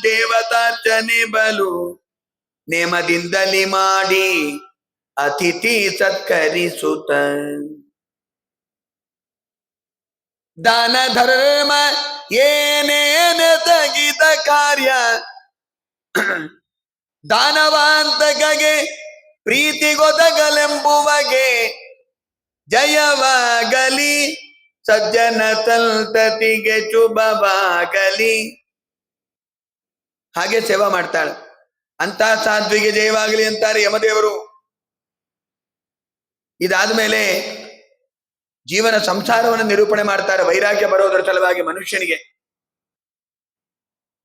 Speaker 1: ದೇವತಾರ್ಚನೆ ಬಲು ನೇಮದಿಂದಲಿ ಮಾಡಿ ಅತಿಥಿ ಸತ್ಕರಿಸುತ್ತ. ದಾನ ಧರ್ಮ ಏನೇನ ತಗಿದ ಕಾರ್ಯ ದಾನವಾಂತಗೆ ಪ್ರೀತಿಗೊದಗಲೆಂಬುವಗೆ ಜಯವಾಗಲಿ, ಸಜ್ಜನ ಸಂತತಿಗೆ ಶುಭವಾಗಲಿ. ಹಾಗೆ ಸೇವಾ ಮಾಡ್ತಾಳೆ. ಅಂತ ಸಾಧ್ವಿಗೆ ಜಯವಾಗಲಿ ಅಂತಾರೆ ಯಮದೇವರು. ಇದಾದ್ಮೇಲೆ ಜೀವನ ಸಂಸಾರವನ್ನು ನಿರೂಪಣೆ ಮಾಡ್ತಾರೆ. ವೈರಾಗ್ಯ ಬರೋದರ ಸಲುವಾಗಿ ಮನುಷ್ಯನಿಗೆ.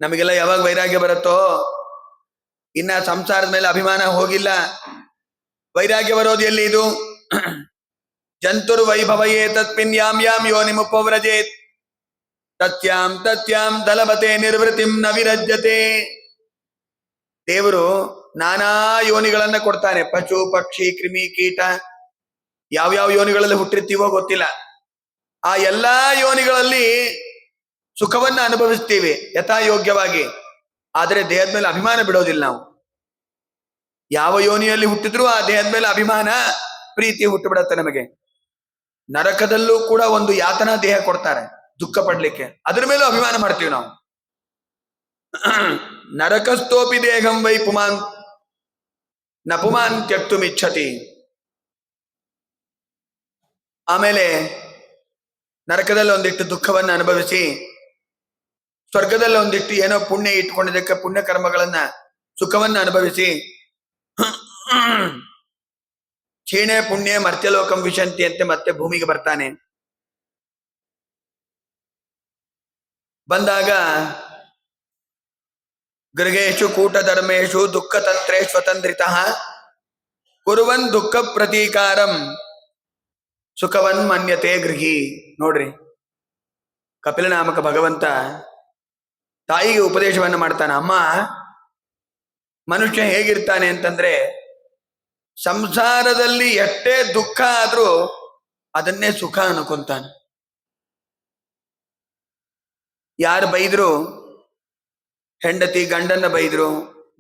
Speaker 1: ನಮಗೆಲ್ಲ ಯಾವಾಗ ವೈರಾಗ್ಯ ಬರುತ್ತೋ, ಇನ್ನ ಸಂಸಾರದ ಮೇಲೆ ಅಭಿಮಾನ ಹೋಗಿಲ್ಲ. ವೈರಾಗ್ಯ ಬರೋದು ಎಲ್ಲಿ? ಇದು ಜಂತುರ್ ವೈಭವಯೇ ತತ್ಪಿನ್ ಯಾಂ ಯಾಂ ಯೋನಿಮುಪವ್ರಜೇತ್ ತತ್ಯಾಂ ತತ್ಯಾಂ ದಲಭತೆ ನಿರ್ವೃತಿಂ ನ ವಿರಜ್ಯತೆ. ದೇವರು ನಾನಾ ಯೋನಿಗಳನ್ನ ಕೊಡ್ತಾನೆ. ಪಶು ಪಕ್ಷಿ ಕ್ರಿಮಿ ಕೀಟ ಯಾವ್ಯಾವ ಯೋನಿಗಳಲ್ಲಿ ಹುಟ್ಟಿರ್ತೀವೋ ಗೊತ್ತಿಲ್ಲ. ಆ ಎಲ್ಲಾ ಯೋನಿಗಳಲ್ಲಿ ಸುಖವನ್ನ ಅನುಭವಿಸ್ತೀವಿ ಯಥಾಯೋಗ್ಯವಾಗಿ. ಆದರೆ ದೇಹದ ಮೇಲೆ ಅಭಿಮಾನ ಬಿಡೋದಿಲ್ಲ ನಾವು. ಯಾವ ಯೋನಿಯಲ್ಲಿ ಹುಟ್ಟಿದ್ರೂ ಆ ದೇಹದ ಮೇಲೆ ಅಭಿಮಾನ ಪ್ರೀತಿ ಹುಟ್ಟು ಬಿಡತ್ತೆ ನಮಗೆ. ನರಕದಲ್ಲೂ ಕೂಡ ಒಂದು ಯಾತನಾ ದೇಹ ಕೊಡ್ತಾರೆ ದುಃಖ ಪಡ್ಲಿಕ್ಕೆ, ಅದ್ರ ಮೇಲೂ ಅಭಿಮಾನ ಮಾಡ್ತೀವಿ ನಾವು. ನರಕಸ್ತೋಪಿ ದೇಹಂ ವೈ ಪುಮಾನ್ ನ ಪುಮಾನ್ ತ್ಯಕ್ತುಮಿಚ್ಛತಿ. ಆಮೇಲೆ ನರಕದಲ್ಲಿ ಒಂದಿಟ್ಟು ದುಃಖವನ್ನು ಅನುಭವಿಸಿ, ಸ್ವರ್ಗದಲ್ಲಿ ಒಂದಿಟ್ಟು ಏನೋ ಪುಣ್ಯ ಇಟ್ಕೊಂಡಿದ್ದಕ್ಕೆ ಪುಣ್ಯ ಕರ್ಮಗಳನ್ನ ಸುಖವನ್ನ ಅನುಭವಿಸಿ, ಕ್ಷೀಣೆ ಪುಣ್ಯ ಮರ್ತ್ಯಲೋಕಂ ವಿಶಂತಿ ಅಂತೆ ಮತ್ತೆ ಭೂಮಿಗೆ ಬರ್ತಾನೆ. ಬಂದಾಗ ಗೃಹೇಶು ಕೂಟಧರ್ಮೇಶು ದುಃಖ ತಂತ್ರೇ ಸ್ವತಂತ್ರಿತಃ ಕುರುವನ್ ದುಃಖ ಪ್ರತೀಕಾರಂ ಸುಖವನ್ ಮನ್ಯತೆ ಗೃಹಿ. ನೋಡ್ರಿ, ಕಪಿಲನಾಮಕ ಭಗವಂತ ತಾಯಿಗೆ ಉಪದೇಶವನ್ನ ಮಾಡ್ತಾನೆ. ಅಮ್ಮ, ಮನುಷ್ಯ ಹೇಗಿರ್ತಾನೆ ಅಂತಂದ್ರೆ, ಸಂಸಾರದಲ್ಲಿ ಎಷ್ಟೇ ದುಃಖ ಆದ್ರೂ ಅದನ್ನೇ ಸುಖ ಅನ್ಕೊಂತಾನೆ. ಯಾರು ಬೈದ್ರು, ಹೆಂಡತಿ ಗಂಡನ್ನ ಬೈದ್ರು,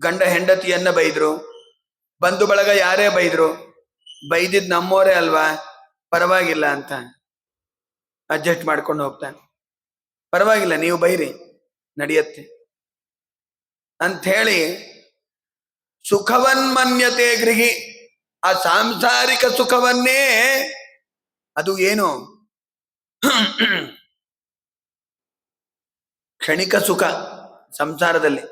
Speaker 1: ಗಂಡ ಹೆಂಡತಿಯನ್ನ ಬೈದ್ರು, ಬಂಧು ಬಳಗ ಯಾರೇ ಬೈದ್ರು, ಬೈದಿದ್ ನಮ್ಮೋರೇ ಅಲ್ವಾ, ಪರವಾಗಿಲ್ಲ ಅಂತ ಅಡ್ಜಸ್ಟ್ ಮಾಡ್ಕೊಂಡು ಹೋಗ್ತಾನೆ. ಪರವಾಗಿಲ್ಲ, ನೀವು ಬೈರಿ, ನಡೆಯತ್ತೆ ಅಂಥೇಳಿ ಸುಖವನ್ಮನ್ಯತೆ ಗೃಹಿ. ಆ ಸಾಂಸಾರಿಕ ಸುಖವನ್ನೇ, ಅದು ಏನು ಕ್ಷಣಿಕ ಸುಖ ಸಂಸಾರದಲ್ಲಿ.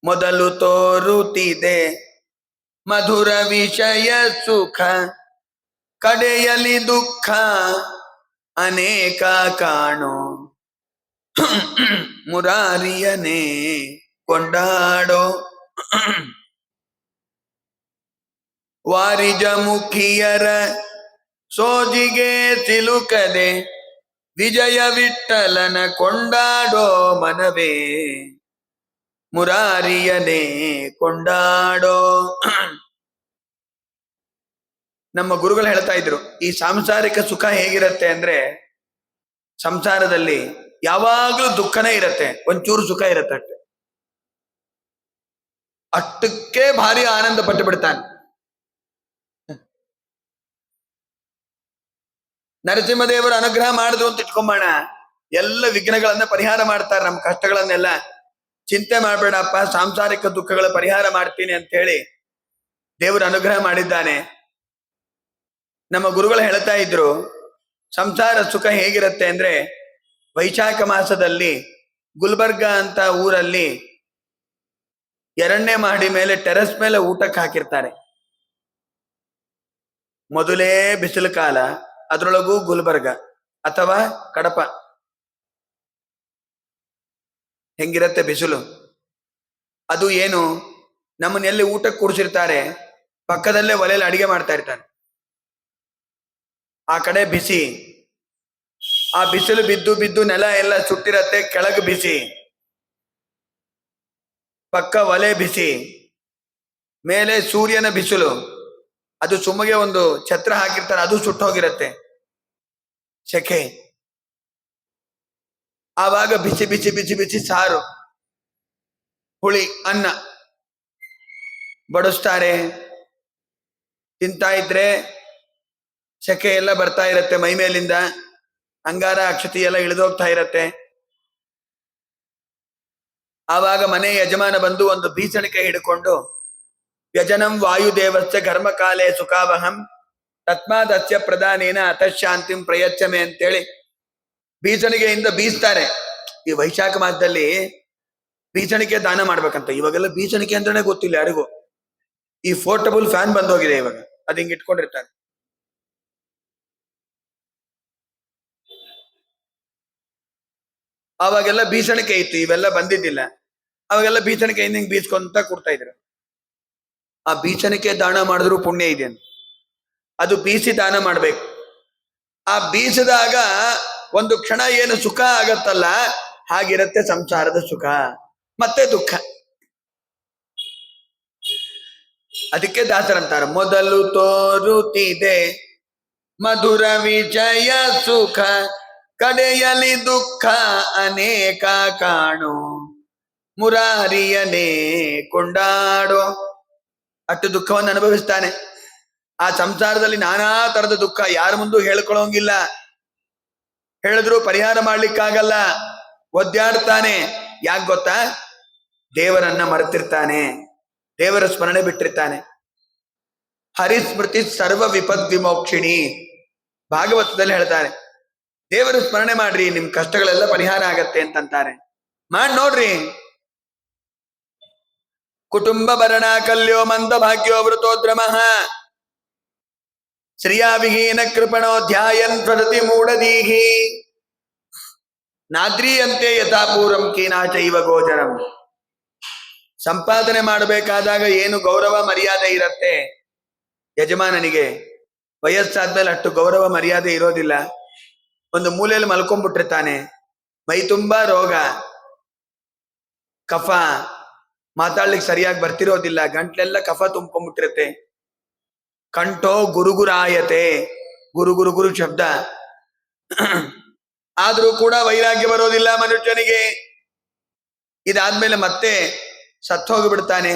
Speaker 1: ಮೊದಲು ತೋರುತ್ತಿದೆ ಮಧುರ ವಿಷಯ ಸುಖ, ಕಡೆಯಲ್ಲಿ ದುಃಖ ಅನೇಕ ಕಾಣೋ, ಮುರಾರಿಯನೇ ಕೊಂಡಾಡೋ. ವಾರಿಜ ಮುಖಿಯರ ಸೋಜಿಗೆ ಸಿಲುಕದೆ ವಿಜಯ ವಿಠಲನ ಕೊಂಡಾಡೋ ಮನವೇ, ಮುರಾರಿಯನೇ ಕೊಂಡಾಡೋ. ನಮ್ಮ ಗುರುಗಳು ಹೇಳ್ತಾ ಇದ್ರು, ಈ ಸಾಂಸಾರಿಕ ಸುಖ ಹೇಗಿರತ್ತೆ ಅಂದ್ರೆ, ಸಂಸಾರದಲ್ಲಿ ಯಾವಾಗ್ಲೂ ದುಃಖನೇ ಇರತ್ತೆ, ಒಂಚೂರು ಸುಖ ಇರತ್ತೆ ಅಷ್ಟೆ. ಅಷ್ಟಕ್ಕೆ ಭಾರಿ ಆನಂದ ಪಟ್ಟು ಬಿಡ್ತಾನೆ. ನರಸಿಂಹದೇವರು ಅನುಗ್ರಹ ಮಾಡಿದ್ರು ಅಂತ ಇಟ್ಕೊಂಬೋಣ, ಎಲ್ಲ ವಿಘ್ನಗಳನ್ನ ಪರಿಹಾರ ಮಾಡ್ತಾರೆ, ನಮ್ಮ ಕಷ್ಟಗಳನ್ನೆಲ್ಲ. ಚಿಂತೆ ಮಾಡ್ಬೇಡಪ್ಪ, ಸಾಂಸಾರಿಕ ದುಃಖಗಳ ಪರಿಹಾರ ಮಾಡ್ತೀನಿ ಅಂತ ಹೇಳಿ ದೇವರು ಅನುಗ್ರಹ ಮಾಡಿದ್ದಾನೆ. ನಮ್ಮ ಗುರುಗಳು ಹೇಳ್ತಾ ಇದ್ರು, ಸಂಸಾರ ಸುಖ ಹೇಗಿರುತ್ತೆ ಅಂದ್ರೆ, ವೈಶಾಖ ಮಾಸದಲ್ಲಿ ಗುಲ್ಬರ್ಗ ಅಂತ ಊರಲ್ಲಿ 2ನೇ ಮಹಡಿ ಮೇಲೆ ಟೆರೆಸ್ ಮೇಲೆ ಊಟಕ್ಕೆ ಹಾಕಿರ್ತಾರೆ. ಮೊದಲೇ ಬಿಸಿಲು ಕಾಲ, ಅದರೊಳಗೂ ಗುಲ್ಬರ್ಗ ಅಥವಾ ಕಡಪ ಹೆಂಗಿರತ್ತೆ ಬಿಸಿಲು. ಅದು ಏನು, ನಮ್ಮನ್ನೆಲ್ಲಿ ಊಟಕ್ಕೆ ಕೂಡಿಸಿರ್ತಾರೆ, ಪಕ್ಕದಲ್ಲೇ ಒಲೆಯಲ್ಲಿ ಅಡಿಗೆ ಮಾಡ್ತಾ ಇರ್ತಾರೆ. ಆ ಕಡೆ ಬಿಸಿ, ಆ ಬಿಸಿಲು ಬಿದ್ದು ಬಿದ್ದು ನೆಲ ಎಲ್ಲ ಸುಟ್ಟಿರತ್ತೆ, ಕೆಳಗೆ ಬಿಸಿ, ಪಕ್ಕ ಒಲೆ ಬಿಸಿ, ಮೇಲೆ ಸೂರ್ಯನ ಬಿಸಿಲು, ಅದು ಸುಮ್ಮಗೆ ಒಂದು ಛತ್ರ ಹಾಕಿರ್ತಾರೆ, ಅದು ಸುಟ್ಟೋಗಿರತ್ತೆ, ಸೆಕೆ. ಆವಾಗ ಬಿಸಿ ಬಿಸಿ ಬಿಸಿ ಬಿಸಿ ಸಾರು, ಹುಳಿ ಅನ್ನ ಬಡಿಸ್ತಾರೆ. ತಿಂತಾ ಇದ್ರೆ ಸೆಕೆ ಎಲ್ಲ ಬರ್ತಾ ಇರತ್ತೆ, ಮೈ ಮೇಲಿಂದ ಅಂಗಾರ ಅಕ್ಷತಿ ಎಲ್ಲ ಇಳಿದೋಗ್ತಾ ಇರತ್ತೆ. ಆವಾಗ ಮನೆ ಯಜಮಾನ ಬಂದು ಒಂದು ಬೀಸಣಿಕೆ ಹಿಡ್ಕೊಂಡು, ವ್ಯಜನಂ ವಾಯುದೇವಸ್ಯ ಘರ್ಮಕಾಲೇ ಸುಖಾವಹಂ ತಸ್ಮಾದಸ್ಯ ಪ್ರಧಾನೇನ ಅತಃಶಾಂತಿಂ ಪ್ರಯಚ್ಛಮೆ ಅಂತೇಳಿ ಬೀಸಣಿಗೆಯಿಂದ ಬೀಸ್ತಾರೆ. ಈ ವೈಶಾಖ ಮಾಸದಲ್ಲಿ ಬೀಸಣಿಕೆ ದಾನ ಮಾಡ್ಬೇಕಂತ. ಇವಾಗೆಲ್ಲ ಬೀಸಣಿಕೆ ಅಂತಾನೆ ಗೊತ್ತಿಲ್ಲ ಯಾರಿಗೂ. ಈ ಪೋರ್ಟಬಲ್ ಫ್ಯಾನ್ ಬಂದೋಗಿದೆ ಇವಾಗ, ಅದು ಹಿಂಗೆ ಇಟ್ಕೊಂಡಿರ್ತಾರೆ. ಅವಾಗೆಲ್ಲ ಬೀಸಣಿಕೆ ಇತ್ತು, ಇವೆಲ್ಲ ಬಂದಿದ್ದಿಲ್ಲ. ಅವಾಗೆಲ್ಲ ಬೀಸಣಿಕೆಯಿಂದ ಹಿಂಗ್ ಬೀಸ್ಕೊಂತ ಕೊಡ್ತಾ ಇದ್ರು. ಆ ಬೀಸಣಿಕೆ ದಾನ ಮಾಡಿದ್ರು ಪುಣ್ಯ ಇದೆ. ಅದು ಬೀಸಿ ದಾನ ಮಾಡ್ಬೇಕು. ಆ ಬೀಸಿದಾಗ ಒಂದು ಕ್ಷಣ ಏನು ಸುಖ ಆಗತ್ತಲ್ಲ, ಹಾಗಿರತ್ತೆ ಸಂಸಾರದ ಸುಖ ಮತ್ತೆ ದುಃಖ. ಅದಕ್ಕೆ ದಾಸರಂತಾರ, ಮೊದಲು ತೋರುತ್ತಿದೆ ಮಧುರ ವಿಜಯ ಸುಖ, ಕಡೆಯಲಿ ದುಃಖ ಅನೇಕ ಕಾಣು, ಮುರಾರಿಯನೇ ಕೊಂಡಾಡೋ. ಅಷ್ಟು ದುಃಖವನ್ನು ಅನುಭವಿಸ್ತಾನೆ. ಆ ಸಂಸಾರದಲ್ಲಿ ನಾನಾ ತರದ ದುಃಖ, ಯಾರ ಮುಂದೂ ಹೇಳ್ಕೊಳ್ಳೋಂಗಿಲ್ಲ, ಹೇಳಿದ್ರು ಪರಿಹಾರ ಮಾಡ್ಲಿಕ್ಕಾಗಲ್ಲ, ಒದ್ದಾಡ್ತಾನೆ. ಯಾಕೆ ಗೊತ್ತಾ? ದೇವರನ್ನ ಮರೆತಿರ್ತಾನೆ, ದೇವರ ಸ್ಮರಣೆ ಬಿಟ್ಟಿರ್ತಾನೆ. ಹರಿಸ್ಮೃತಿ ಸರ್ವ ವಿಪದ್ ವಿಮೋಕ್ಷಿಣಿ ಭಾಗವತದಲ್ಲಿ ಹೇಳ್ತಾರೆ. ದೇವರ ಸ್ಮರಣೆ ಮಾಡ್ರಿ, ನಿಮ್ ಕಷ್ಟಗಳೆಲ್ಲ ಪರಿಹಾರ ಆಗತ್ತೆ ಅಂತಂತಾರೆ. ಮಾಡಿ ನೋಡ್ರಿ. ಕುಟುಂಬ ಭರಣ ಕಲ್ಯೋ ಮಂದ ಭಾಗ್ಯೋ ವೃತೋದ್ರಮಃ ಶ್ರಿಯಾ ವಿಹೀನ ಕೃಪಣೋ ಧ್ಯಾಯನ್ ಸ್ವರತಿ ಮೂಢದೀಹಿ ನಾದ್ರಿಯಂತೆ ಯಥಾಪೂರ್ವಂ ಕೀನಾಚೈವ ಗೋಚರಂ. ಸಂಪಾದನೆ ಮಾಡಬೇಕಾದಾಗ ಏನು ಗೌರವ ಮರ್ಯಾದೆ ಇರತ್ತೆ ಯಜಮಾನನಿಗೆ, ವಯಸ್ಸಾದ್ಮೇಲೆ ಅಷ್ಟು ಗೌರವ ಮರ್ಯಾದೆ ಇರೋದಿಲ್ಲ. ಒಂದು ಮೂಲೆಯಲ್ಲಿ ಮಲ್ಕೊಂಡ್ಬಿಟ್ಟಿರ್ತಾನೆ, ಮೈ ತುಂಬಾ ರೋಗ, ಕಫ, ಮಾತಾಡ್ಲಿಕ್ಕೆ ಸರಿಯಾಗಿ ಬರ್ತಿರೋದಿಲ್ಲ, ಗಂಟ್ಲೆಲ್ಲ ಕಫ ತುಂಬ್ಕೊಂಡ್ಬಿಟ್ಟಿರುತ್ತೆ. ಕಂಠೋ ಗುರುಗುರಾಯತೆ, ಗುರು ಗುರು ಗುರು ಶಬ್ದ. ಆದ್ರೂ ಕೂಡ ವೈರಾಗ್ಯ ಬರೋದಿಲ್ಲ ಮನುಷ್ಯನಿಗೆ. ಇದಾದ್ಮೇಲೆ ಮತ್ತೆ ಸತ್ತೋಗಿ ಬಿಡ್ತಾನೆ.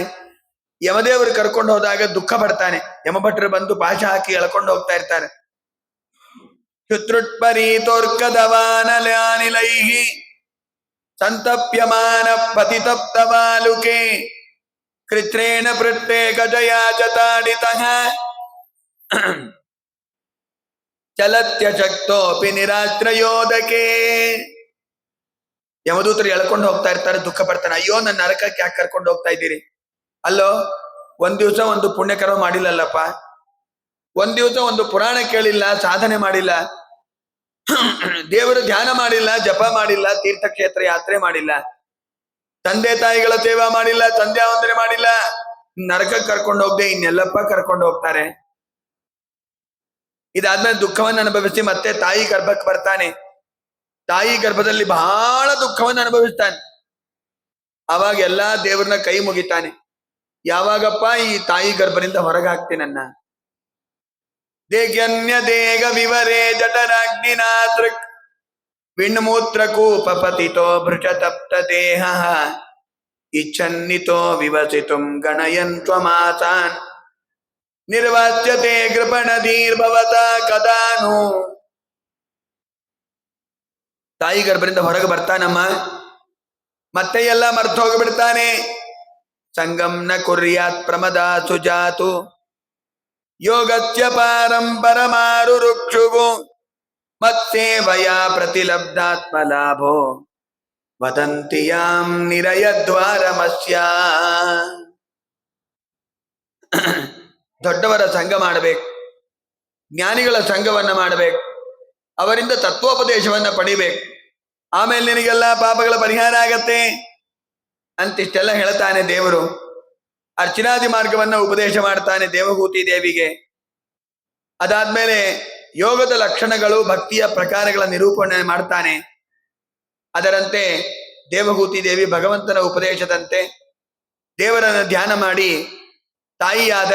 Speaker 1: ಯಮದೇವರು ಕರ್ಕೊಂಡು ಹೋದಾಗ ದುಃಖ ಪಡ್ತಾನೆ. ಯಮಭಟ್ರು ಬಂದು ಪಾಶ ಹಾಕಿ ಎಳ್ಕೊಂಡು ಹೋಗ್ತಾ ಇರ್ತಾರೆ. ಶುತ್ರುಟ್ಪರೀತೋರ್ಕದವಾನಲಾನಿಲೈಹಿ ಸಂತಪ್ಯಮಾನ ಪತಿತಪ್ತವಾಲುಕೆ ಕೃತ್ರೇಣ ಪೃಟ್ಟೆ ಗಜಯಾ ಚತಾಡಿತಃ ಚಲತ್ಯ ಶಕ್ತೋಪಿ ನಿರಾಶ್ರಯೋದಕೆ. ಯಮದೂತರು ಎಳ್ಕೊಂಡು ಹೋಗ್ತಾ ಇರ್ತಾರೆ, ದುಃಖ ಪಡ್ತಾನೆ. ಅಯ್ಯೋ, ನನ್ನ ನರಕಕ್ಕೆ ಯಾಕೆ ಕರ್ಕೊಂಡು ಹೋಗ್ತಾ ಇದ್ದೀರಿ? ಅಲ್ಲೋ, ಒಂದ್ ದಿವಸ ಒಂದು ಪುಣ್ಯಕರ್ಮ ಮಾಡಿಲ್ಲಲ್ಲಪ್ಪ, ಒಂದ್ ದಿವಸ ಒಂದು ಪುರಾಣ ಕೇಳಿಲ್ಲ, ಸಾಧನೆ ಮಾಡಿಲ್ಲ, ದೇವರ ಧ್ಯಾನ ಮಾಡಿಲ್ಲ, ಜಪ ಮಾಡಿಲ್ಲ, ತೀರ್ಥಕ್ಷೇತ್ರ ಯಾತ್ರೆ ಮಾಡಿಲ್ಲ, ತಂದೆ ತಾಯಿಗಳ ಸೇವಾ ಮಾಡಿಲ್ಲ, ಸಂಧ್ಯಾ ವಂದನೆ ಮಾಡಿಲ್ಲ, ನರಕಕ್ಕೆ ಕರ್ಕೊಂಡು ಹೋಗದೆ ಇನ್ನೆಲ್ಲಪ್ಪ ಕರ್ಕೊಂಡು ಹೋಗ್ತಾರೆ. ಇದಾದ್ಮೇಲೆ ದುಃಖವನ್ನು ಅನುಭವಿಸಿ ಮತ್ತೆ ತಾಯಿ ಗರ್ಭಕ್ಕೆ ಬರ್ತಾನೆ. ತಾಯಿ ಗರ್ಭದಲ್ಲಿ ಬಹಳ ದುಃಖವನ್ನು ಅನುಭವಿಸ್ತಾನೆ. ಅವಾಗ ಎಲ್ಲಾ ದೇವ್ರನ್ನ ಕೈ ಮುಗಿತಾನೆ. ಯಾವಾಗಪ್ಪ ಈ ತಾಯಿ ಗರ್ಭದಿಂದ ಹೊರಗಾಗ್ತೀನನ್ನ? ದೇಗ್ಯನ್ಯ ದೇಗ ವಿವರೇ ಜಠರಾಗ್ನಿನಾತೃಕ್ ವಿಣ್ಮೂತ್ರ ಕೂಪ ಪತಿತೋ ಭೃಷ ತಪ್ತ ದೇಹ ಇಚ್ಛನ್ನಿತೋ ವಿವಸಿತುಂ ಗಣಯನ್ ತ್ವಮಾಸಾನ್ ನಿರ್ವಾಚ್ಯತೆ ಕೃಪಣಧೀರ್ಭವತ ಕದಾನು. ತಾಯಿ ಗರ್ಭದಿಂದ ಹೊರಗೆ ಬರ್ತಾನಮ್ಮ, ಮತ್ತೆ ಎಲ್ಲ ಮರ್ತು ಹೋಗಿಬಿಡ್ತಾನೆ. ಸಂಗಂ ನ ಕುರ್ಯಾತ್ ಪ್ರಮದ ಸುಜಾತು ಯೋಗತ್ಯ ಪಾರಂಪರಮಾರು ರುಕ್ಷುಗು ಮತ್ಸೇವಯ ಪ್ರತಿಲಬ್ಧಾತ್ಮಲಾಭೋ ವದಂತಿಯಾಂ ನಿರಯದ್ವಾರಮಸ್ಯ. ದೊಡ್ಡವರ ಸಂಘ ಮಾಡಬೇಕು, ಜ್ಞಾನಿಗಳ ಸಂಘವನ್ನ ಮಾಡಬೇಕು, ಅವರಿಂದ ತತ್ವೋಪದೇಶವನ್ನ ಪಡಿಬೇಕು. ಆಮೇಲೆ ನಿನಗೆಲ್ಲ ಪಾಪಗಳ ಪರಿಹಾರ ಆಗತ್ತೆ ಅಂತಿಷ್ಟೆಲ್ಲ ಹೇಳ್ತಾನೆ ದೇವರು. ಅರ್ಚನಾದಿ ಮಾರ್ಗವನ್ನ ಉಪದೇಶ ಮಾಡ್ತಾನೆ ದೇವಹೂತಿ ದೇವಿಗೆ. ಅದಾದ್ಮೇಲೆ ಯೋಗದ ಲಕ್ಷಣಗಳು, ಭಕ್ತಿಯ ಪ್ರಕಾರಗಳ ನಿರೂಪಣೆ ಮಾಡ್ತಾನೆ. ಅದರಂತೆ ದೇವಹೂತಿ ದೇವಿ ಭಗವಂತನ ಉಪದೇಶದಂತೆ ದೇವರನ್ನು ಧ್ಯಾನ ಮಾಡಿ ತಾಯಿಯಾದ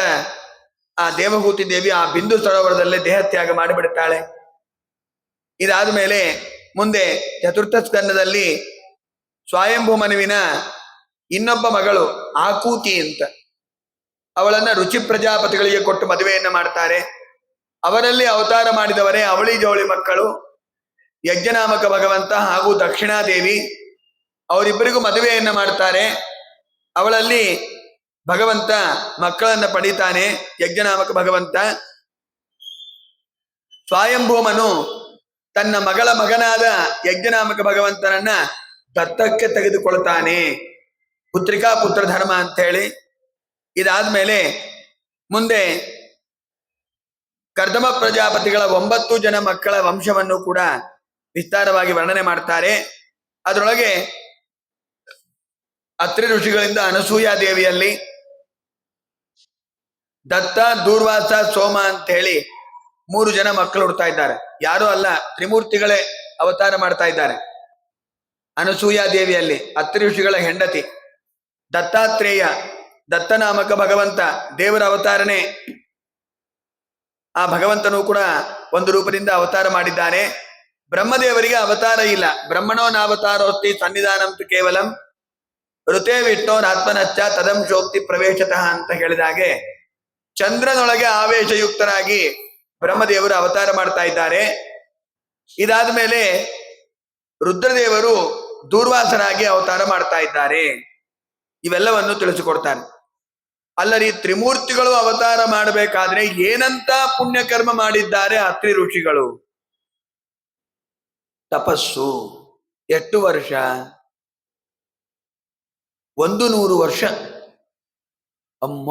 Speaker 1: ಆ ದೇವಹೂತಿ ದೇವಿ ಆ ಬಿಂದು ಸರೋವರದಲ್ಲೇ ದೇಹತ್ಯಾಗ ಮಾಡಿಬಿಡುತ್ತಾಳೆ. ಇದಾದ ಮೇಲೆ ಮುಂದೆ ಚತುರ್ಥ ಸ್ಕಂದದಲ್ಲಿ ಸ್ವಯಂಭೂ ಮನುವಿನ ಇನ್ನೊಬ್ಬ ಮಗಳು ಆಕೂತಿ ಅಂತ, ಅವಳನ್ನ ರುಚಿ ಪ್ರಜಾಪತಿಗಳಿಗೆ ಕೊಟ್ಟು ಮದುವೆಯನ್ನ ಮಾಡ್ತಾರೆ. ಅವರಲ್ಲಿ ಅವತಾರ ಮಾಡಿದವರೇ ಅವಳಿ ಜವಳಿ ಮಕ್ಕಳು ಯಜ್ಞನಾಮಕ ಭಗವಂತ ಹಾಗೂ ದಕ್ಷಿಣಾದೇವಿ. ಅವರಿಬ್ಬರಿಗೂ ಮದುವೆಯನ್ನ ಮಾಡ್ತಾರೆ. ಅವಳಲ್ಲಿ ಭಗವಂತ ಮಕ್ಕಳನ್ನ ಪಡಿತಾನೆ. ಯಜ್ಞನಾಮಕ ಭಗವಂತ ಸ್ವಯಂಭೂಮನು ತನ್ನ ಮಗಳ ಮಗನಾದ ಯಜ್ಞನಾಮಕ ಭಗವಂತನನ್ನ ದತ್ತಕ್ಕೆ ತೆಗೆದುಕೊಳ್ತಾನೆ. ಪುತ್ರಿಕಾ ಪುತ್ರ ಧರ್ಮ ಅಂತ ಹೇಳಿ. ಇದಾದ್ಮೇಲೆ ಮುಂದೆ ಕರ್ದಮ ಪ್ರಜಾಪತಿಗಳ 9 ಜನ ಮಕ್ಕಳ ವಂಶವನ್ನು ಕೂಡ ವಿಸ್ತಾರವಾಗಿ ವರ್ಣನೆ ಮಾಡ್ತಾರೆ. ಅದರೊಳಗೆ ಅತ್ರಿ ಋಷಿಗಳಿಂದ ಅನಸೂಯ ದೇವಿಯಲ್ಲಿ ದತ್ತ, ದೂರ್ವಾಸ, ಸೋಮ ಅಂತ ಹೇಳಿ 3 ಜನ ಮಕ್ಕಳು ಹುಡ್ತಾ ಇದ್ದಾರೆ. ಯಾರೂ ಅಲ್ಲ, ತ್ರಿಮೂರ್ತಿಗಳೇ ಅವತಾರ ಮಾಡ್ತಾ ಇದ್ದಾರೆ. ಅನಸೂಯ ದೇವಿಯಲ್ಲಿ ಅತ್ರಿ ಋಷಿಗಳ ಹೆಂಡತಿ. ದತ್ತಾತ್ರೇಯ, ದತ್ತನಾಮಕ ಭಗವಂತ ದೇವರ ಅವತಾರನೇ. ಆ ಭಗವಂತನು ಕೂಡ ಒಂದು ರೂಪದಿಂದ ಅವತಾರ ಮಾಡಿದ್ದಾನೆ. ಬ್ರಹ್ಮದೇವರಿಗೆ ಅವತಾರ ಇಲ್ಲ. ಬ್ರಹ್ಮಣೋ ನಾವತಾರೋಸ್ತಿ ಸನ್ನಿಧಾನಂತು ಕೇವಲಂ ಋತೆ ವಿಷ್ಣೋರಾತ್ಮನಚ್ಚ ತದಂಶೋಕ್ತಿ ಪ್ರವೇಶತಃ ಅಂತ ಹೇಳಿದಾಗೆ ಚಂದ್ರನೊಳಗೆ ಆವೇಶಯುಕ್ತರಾಗಿ ಬ್ರಹ್ಮದೇವರು ಅವತಾರ ಮಾಡ್ತಾ ಇದ್ದಾರೆ. ಇದಾದ ಮೇಲೆ ರುದ್ರದೇವರು ದೂರ್ವಾಸರಾಗಿ ಅವತಾರ ಮಾಡ್ತಾ ಇದ್ದಾರೆ. ಇವೆಲ್ಲವನ್ನು ತಿಳಿಸಿಕೊಡ್ತಾರೆ. ಅಲ್ಲರಿ, ತ್ರಿಮೂರ್ತಿಗಳು ಅವತಾರ ಮಾಡಬೇಕಾದ್ರೆ ಏನಂತ ಪುಣ್ಯಕರ್ಮ ಮಾಡಿದ್ದಾರೆ ಅತ್ರಿ ಋಷಿಗಳು? ತಪಸ್ಸು. ಎಷ್ಟು ವರ್ಷ? 100 ವರ್ಷ. ಅಮ್ಮ,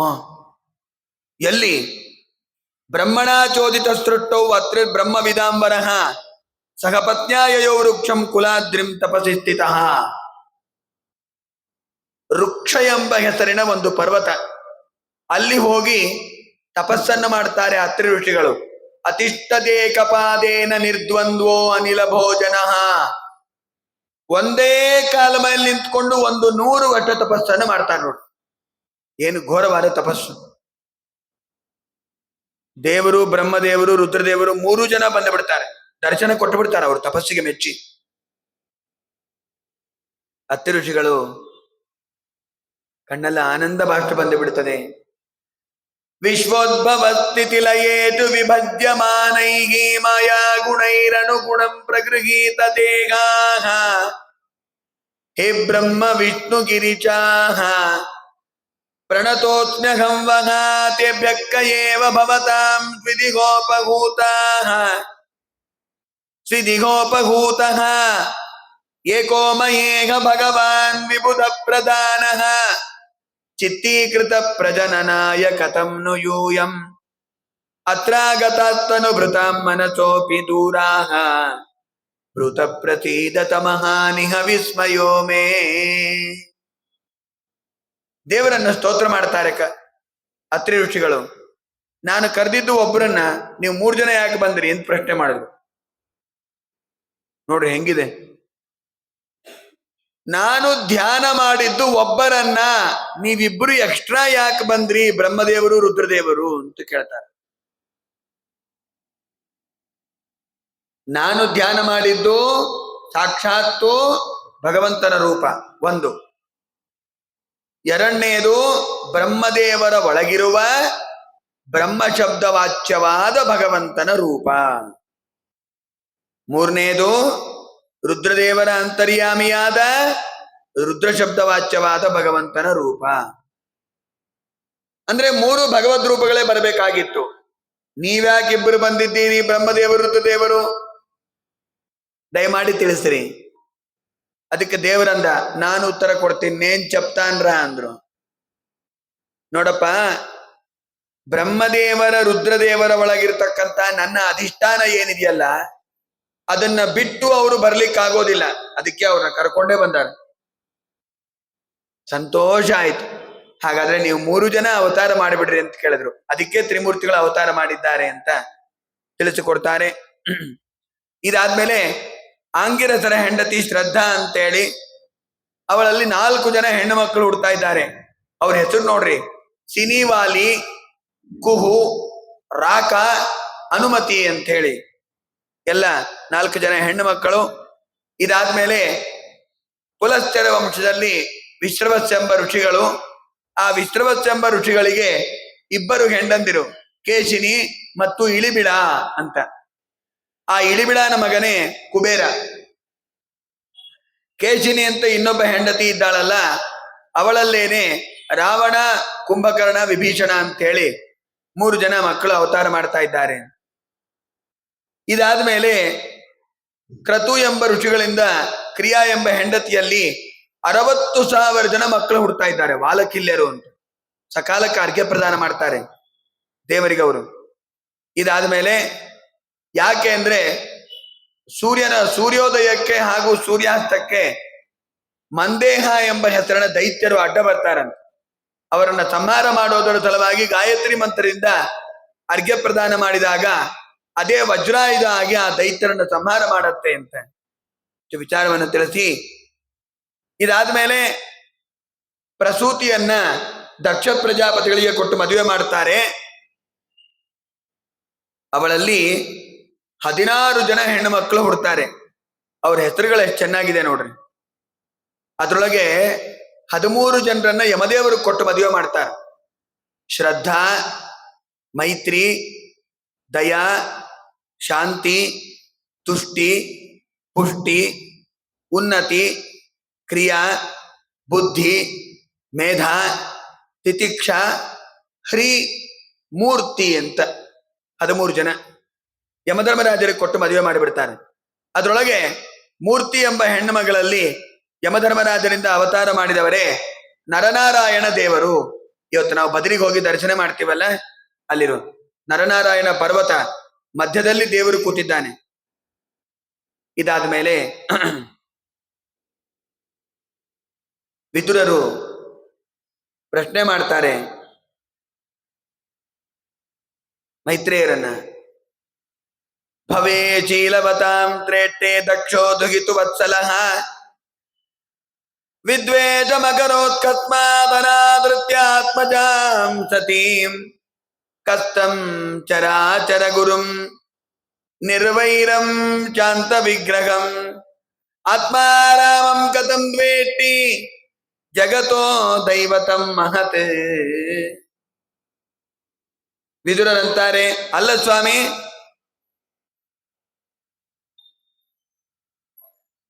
Speaker 1: ಎಲ್ಲಿ? ಬ್ರಹ್ಮಣ ಚೋದಿತ ಸೃಷ್ಟೌ ಅತ್ರಿ ಬ್ರಹ್ಮ ವಿದಾಂಬರಃ ಸಹ ಪತ್ನ್ಯಾಯಯೋ ವೃಕ್ಷಂ ಕುಲಾದ್ರಿಂ ತಪಸಿ ಸ್ಥಿತಃ. ವೃಕ್ಷ ಎಂಬ ಹೆಸರಿನ ಒಂದು ಪರ್ವತ, ಅಲ್ಲಿ ಹೋಗಿ ತಪಸ್ಸನ್ನು ಮಾಡ್ತಾರೆ ಅತ್ರಿ ಋಷಿಗಳು. ಅತಿಷ್ಠದೇಕಪಾದೇನ ನಿರ್ದ್ವಂದ್ವೋ ಅನಿಲ ಭೋಜನ. ಒಂದೇ ಕಾಲ ಮೇಲೆ ನಿಂತ್ಕೊಂಡು 100 ವರ್ಷ ತಪಸ್ಸನ್ನು ಮಾಡ್ತಾರೆ ನೋಡಿ. ಏನು ಘೋರವಾದ ತಪಸ್ಸು! ದೇವರು, ಬ್ರಹ್ಮದೇವರು, ರುದ್ರದೇವರು 3 ಜನ ಬಂದು ಬಿಡ್ತಾರೆ, ದರ್ಶನ ಕೊಟ್ಟು ಬಿಡ್ತಾರೆ ಅವರು ತಪಸ್ಸಿಗೆ ಮೆಚ್ಚಿ. ಅತ್ರಿ ಋಷಿಗಳು ಕಣ್ಣೆಲ್ಲ ಆನಂದ ಬಾಷ್ಪ ಬಂದು ಬಿಡುತ್ತದೆ. ವಿಶ್ವೋದ್ಭವ ಸ್ಥಿತಿ ಲಯೇತು ವಿಭಜ್ಯಮಾನೈಃ ಮಾಯಾ ಗುಣೈರನುಗುಣಂ ಪ್ರಗೃಹೀತ ದೇಹಾಃ ಹೇ ಬ್ರಹ್ಮ ವಿಷ್ಣು ಗಿರಿಚಾಃ ಪ್ರಣತೋಸ್ಮ್ಯಹಂ ವಃ ತೇಭ್ಯಃ ಏವ ಭವತಾಂ ಸ್ವಿದಿಗೋಪಹೂತಃ ಏಕೋ ಮಹೇಹ ಭಗವಾನ್ ವಿಬುಧ ಪ್ರಧಾನಃ ಚಿತ್ತೀಕೃತ ಪ್ರಜನನಾಯ ಕಥಂ ನು ಯೂಯಂ ಅತ್ರಾಗತಾತ್ಮನು ಭೃತಾಂ ಮನಸೋಪಿ ದೂರಾಃ ಭೃತ ಪ್ರಸೀದತ ಮಹಾನಿಹ ವಿಸ್ಮಯೋ ಮೇ. ದೇವರನ್ನ ಸ್ತೋತ್ರ ಮಾಡ್ತಾರೆ ಅತ್ರಿ ಋಷಿಗಳು. ನಾನು ಕರೆದಿದ್ದು ಒಬ್ಬರನ್ನ, ನೀವು 3 ಜನ ಯಾಕೆ ಬಂದ್ರಿ ಅಂತ ಪ್ರಶ್ನೆ ಮಾಡಿದ್ರು. ನೋಡ್ರಿ ಹೆಂಗಿದೆ. ನಾನು ಧ್ಯಾನ ಮಾಡಿದ್ದು ಒಬ್ಬರನ್ನ, ನೀವಿಬ್ರು ಎಕ್ಸ್ಟ್ರಾ ಯಾಕೆ ಬಂದ್ರಿ ಬ್ರಹ್ಮದೇವರು ರುದ್ರದೇವರು ಅಂತ ಕೇಳ್ತಾರೆ. ನಾನು ಧ್ಯಾನ ಮಾಡಿದ್ದು ಸಾಕ್ಷಾತ್ತು ಭಗವಂತನ ರೂಪ ಒಂದು. ಎರಡನೆಯದು ಬ್ರಹ್ಮದೇವರ ಒಳಗಿರುವ ಬ್ರಹ್ಮ ಶಬ್ದ ವಾಚ್ಯವಾದ ಭಗವಂತನ ರೂಪ. ಮೂರನೆಯದು ರುದ್ರದೇವರ ಅಂತರ್ಯಾಮಿಯಾದ ರುದ್ರ ಶಬ್ದ ವಾಚ್ಯವಾದ ಭಗವಂತನ ರೂಪ. ಅಂದ್ರೆ 3 ಭಗವದ್ ರೂಪಗಳೇ ಬರಬೇಕಾಗಿತ್ತು. ನೀವ್ಯಾಕಿಬ್ಬರು ಬಂದಿದ್ದೀರಿ ಬ್ರಹ್ಮದೇವರು ರುದ್ರದೇವರು? ದಯಮಾಡಿ ತಿಳಿಸ್ರಿ. ಅದಕ್ಕೆ ದೇವರಂದ, ನಾನು ಉತ್ತರ ಕೊಡ್ತೀನಿ, ನೇನ್ ಚಪ್ತಾನ್ರ ಅಂದ್ರು. ನೋಡಪ್ಪ, ಬ್ರಹ್ಮದೇವರ ರುದ್ರದೇವರ ಒಳಗಿರ್ತಕ್ಕಂಥ ನನ್ನ ಅಧಿಷ್ಠಾನ ಏನಿದೆಯಲ್ಲ, ಅದನ್ನ ಬಿಟ್ಟು ಅವರು ಬರ್ಲಿಕ್ಕಾಗೋದಿಲ್ಲ. ಅದಕ್ಕೆ ಅವ್ರನ್ನ ಕರ್ಕೊಂಡೇ ಬಂದಾರ. ಸಂತೋಷ ಆಯ್ತು. ಹಾಗಾದ್ರೆ ನೀವು 3 ಜನ ಅವತಾರ ಮಾಡಿಬಿಡ್ರಿ ಅಂತ ಕೇಳಿದ್ರು. ಅದಕ್ಕೆ ತ್ರಿಮೂರ್ತಿಗಳು ಅವತಾರ ಮಾಡಿದ್ದಾರೆ ಅಂತ ತಿಳಿಸಿಕೊಡ್ತಾರೆ. ಇದಾದ್ಮೇಲೆ ಆಂಗಿರಸರ ಹೆಂಡತಿ ಶ್ರದ್ಧಾ ಅಂತೇಳಿ ಅವಳಲ್ಲಿ 4 ಜನ ಹೆಣ್ಣು ಮಕ್ಕಳು ಹುಡ್ತಾ ಇದ್ದಾರೆ. ಅವ್ರ ಹೆಸರು ನೋಡ್ರಿ, ಸಿನಿವಾಲಿ, ಕುಹು, ರಾಕ, ಅನುಮತಿ ಅಂತ ಹೇಳಿ ಎಲ್ಲ 4 ಜನ ಹೆಣ್ಣು ಮಕ್ಕಳು. ಇದಾದ್ಮೇಲೆ ಕುಲಶ್ಚರ ವಂಶದಲ್ಲಿ ವಿಶ್ರವಸ್ಸೆಂಬ ಋಷಿಗಳು. ಆ ವಿಶ್ರವಸ್ಸೆಂಬ ಋಷಿಗಳಿಗೆ 2 ಹೆಂಡಂದಿರು, ಕೇಶಿನಿ ಮತ್ತು ಇಳಿಬಿಳ ಅಂತ. ಆ ಇಳಿಬಿಳನ ಮಗನೇ ಕುಬೇರ. ಕೇಶಿನಿ ಅಂತ ಇನ್ನೊಬ್ಬ ಹೆಂಡತಿ ಇದ್ದಾಳಲ್ಲ, ಅವಳಲ್ಲೇನೆ ರಾವಣ, ಕುಂಭಕರ್ಣ, ವಿಭೀಷಣ ಅಂತ ಹೇಳಿ 3 ಜನ ಮಕ್ಕಳು ಅವತಾರ ಮಾಡ್ತಾ ಇದ್ದಾರೆ. ಇದಾದ್ಮೇಲೆ ಕ್ರತು ಎಂಬ ಋಷಿಗಳಿಂದ ಕ್ರಿಯಾ ಎಂಬ ಹೆಂಡತಿಯಲ್ಲಿ 60,000 ಜನ ಮಕ್ಕಳು ಹುಡ್ತಾ ಇದ್ದಾರೆ, ವಾಲಕಿಲ್ಯರು ಅಂತ. ಸಕಾಲಕ್ಕೆ ಅರ್ಘ್ಯ ಪ್ರದಾನ ಮಾಡ್ತಾರೆ ದೇವರಿಗೆ ಅವರು. ಇದಾದ್ಮೇಲೆ ಯಾಕೆ ಅಂದ್ರೆ ಸೂರ್ಯೋದಯಕ್ಕೆ ಹಾಗೂ ಸೂರ್ಯಾಸ್ತಕ್ಕೆ ಮಂದೇಹ ಎಂಬ ಹೆಸರಿನ ದೈತ್ಯರು ಅಡ್ಡ ಬರ್ತಾರಂತೆ. ಅವರನ್ನ ಸಂಹಾರ ಮಾಡೋದರ ಸಲುವಾಗಿ ಗಾಯತ್ರಿ ಮಂತ್ರದಿಂದ ಅರ್ಘ್ಯ ಪ್ರದಾನ ಮಾಡಿದಾಗ ಅದೇ ವಜ್ರಾಯುಧ ಆಗಿ ಆ ದೈತ್ಯರನ್ನ ಸಂಹಾರ ಮಾಡತ್ತೆ ಅಂತ ವಿಚಾರವನ್ನು ತಿಳಿಸಿ, ಇದಾದ್ಮೇಲೆ ಪ್ರಸೂತಿಯನ್ನ ದಕ್ಷ ಪ್ರಜಾಪತಿಗಳಿಗೆ ಕೊಟ್ಟು ಮದುವೆ ಮಾಡ್ತಾರೆ. ಅವಳಲ್ಲಿ 16 ಜನ ಹೆಣ್ಣು ಮಕ್ಕಳು ಹುಡ್ತಾರೆ. ಅವ್ರ ಹೆಸರುಗಳು ಎಷ್ಟು ಚೆನ್ನಾಗಿದೆ ನೋಡ್ರಿ. ಅದ್ರೊಳಗೆ 13 ಜನರನ್ನ ಯಮದೇವರು ಕೊಟ್ಟು ಮದುವೆ ಮಾಡ್ತಾರೆ. ಶ್ರದ್ಧಾ, ಮೈತ್ರಿ, ದಯಾ, ಶಾಂತಿ, ತುಷ್ಟಿ, ಪುಷ್ಟಿ, ಉನ್ನತಿ, ಕ್ರಿಯಾ, ಬುದ್ಧಿ, ಮೇಧ, ತಿತಿಕ್ಷಾ, ಹ್ರೀ, ಮೂರ್ತಿ ಅಂತ 13 ಜನ ಯಮಧರ್ಮರಾಜರಿಗೆ ಕೊಟ್ಟು ಮದುವೆ ಮಾಡಿಬಿಡ್ತಾರೆ. ಅದರೊಳಗೆ ಮೂರ್ತಿ ಎಂಬ ಹೆಣ್ಣು ಮಗಳಲ್ಲಿ ಯಮಧರ್ಮರಾಜರಿಂದ ಅವತಾರ ಮಾಡಿದವರೇ ನರನಾರಾಯಣ ದೇವರು. ಇವತ್ತು ನಾವು ಬದರಿಗೆ ಹೋಗಿ ದರ್ಶನ ಮಾಡ್ತೀವಲ್ಲ, ಅಲ್ಲಿರೋ ನರನಾರಾಯಣ ಪರ್ವತ ಮಧ್ಯದಲ್ಲಿ ದೇವರು ಕೂತಿದ್ದಾನೆ. ಇದಾದ ಮೇಲೆ ವಿದುರರು ಪ್ರಶ್ನೆ ಮಾಡ್ತಾರೆ ಮೈತ್ರೇಯರನ್ನ. ಭವೇ ಶೀಲವತಾಂ ತ್ರೇಷ್ಟೇ ದಕ್ಷೋ ದುಹಿತು ವತ್ಸಲಃ ವಿದ್ವೇಷಮಕರೋತ್ಕಸ್ಮಾದನಾದೃತ್ಯಾತ್ಮಜಾಂ ಸತೀಂ ಕಸ್ತಂ ಚರಾಚರ ಗುರುಂ ನಿರ್ವೈರಂ ಶಾಂತ ವಿಗ್ರಹಂ ಆತ್ಮಾರಾಮಂ ಕಥಂ ದ್ವೇಷ್ಟಿ ಜಗತೋ ದೈವತಂ ಮಹತ್. ವಿದುರರಂತಾರೆ, ಅಲ್ಲ ಸ್ವಾಮಿ,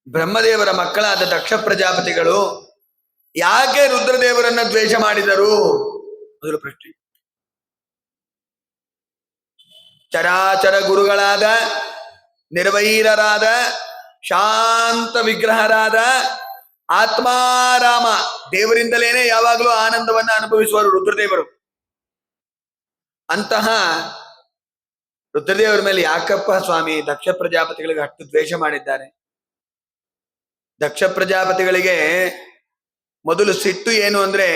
Speaker 1: ಬ್ರಹ್ಮದೇವರ ಮಕ್ಕಳಾದ ದಕ್ಷ ಪ್ರಜಾಪತಿಗಳು ಯಾಕೆ ರುದ್ರದೇವರನ್ನ ದ್ವೇಷ ಮಾಡಿದರು? ಮೊದಲು ಪ್ರಶ್ನೆ. ಚರಾಚರ ಗುರುಗಳಾದ, ನಿರ್ವೈರರಾದ, ಶಾಂತ ವಿಗ್ರಹರಾದ, ಆತ್ಮಾರಾಮ ದೇವರಿಂದಲೇನೆ ಯಾವಾಗಲೂ ಆನಂದವನ್ನ ಅನುಭವಿಸುವರು ರುದ್ರದೇವರು. ಅಂತಹ ರುದ್ರದೇವರ ಮೇಲೆ ಯಾಕಪ್ಪ ಸ್ವಾಮಿ ದಕ್ಷ ಪ್ರಜಾಪತಿಗಳಿಗೆ ಅಷ್ಟು ದ್ವೇಷ ಮಾಡಿದ್ದಾರೆ? ದಕ್ಷ ಪ್ರಜಾಪತಿಗಳಿಗೆ ಮೊದಲು ಸಿಟ್ಟು ಏನು ಅಂದ್ರೆ,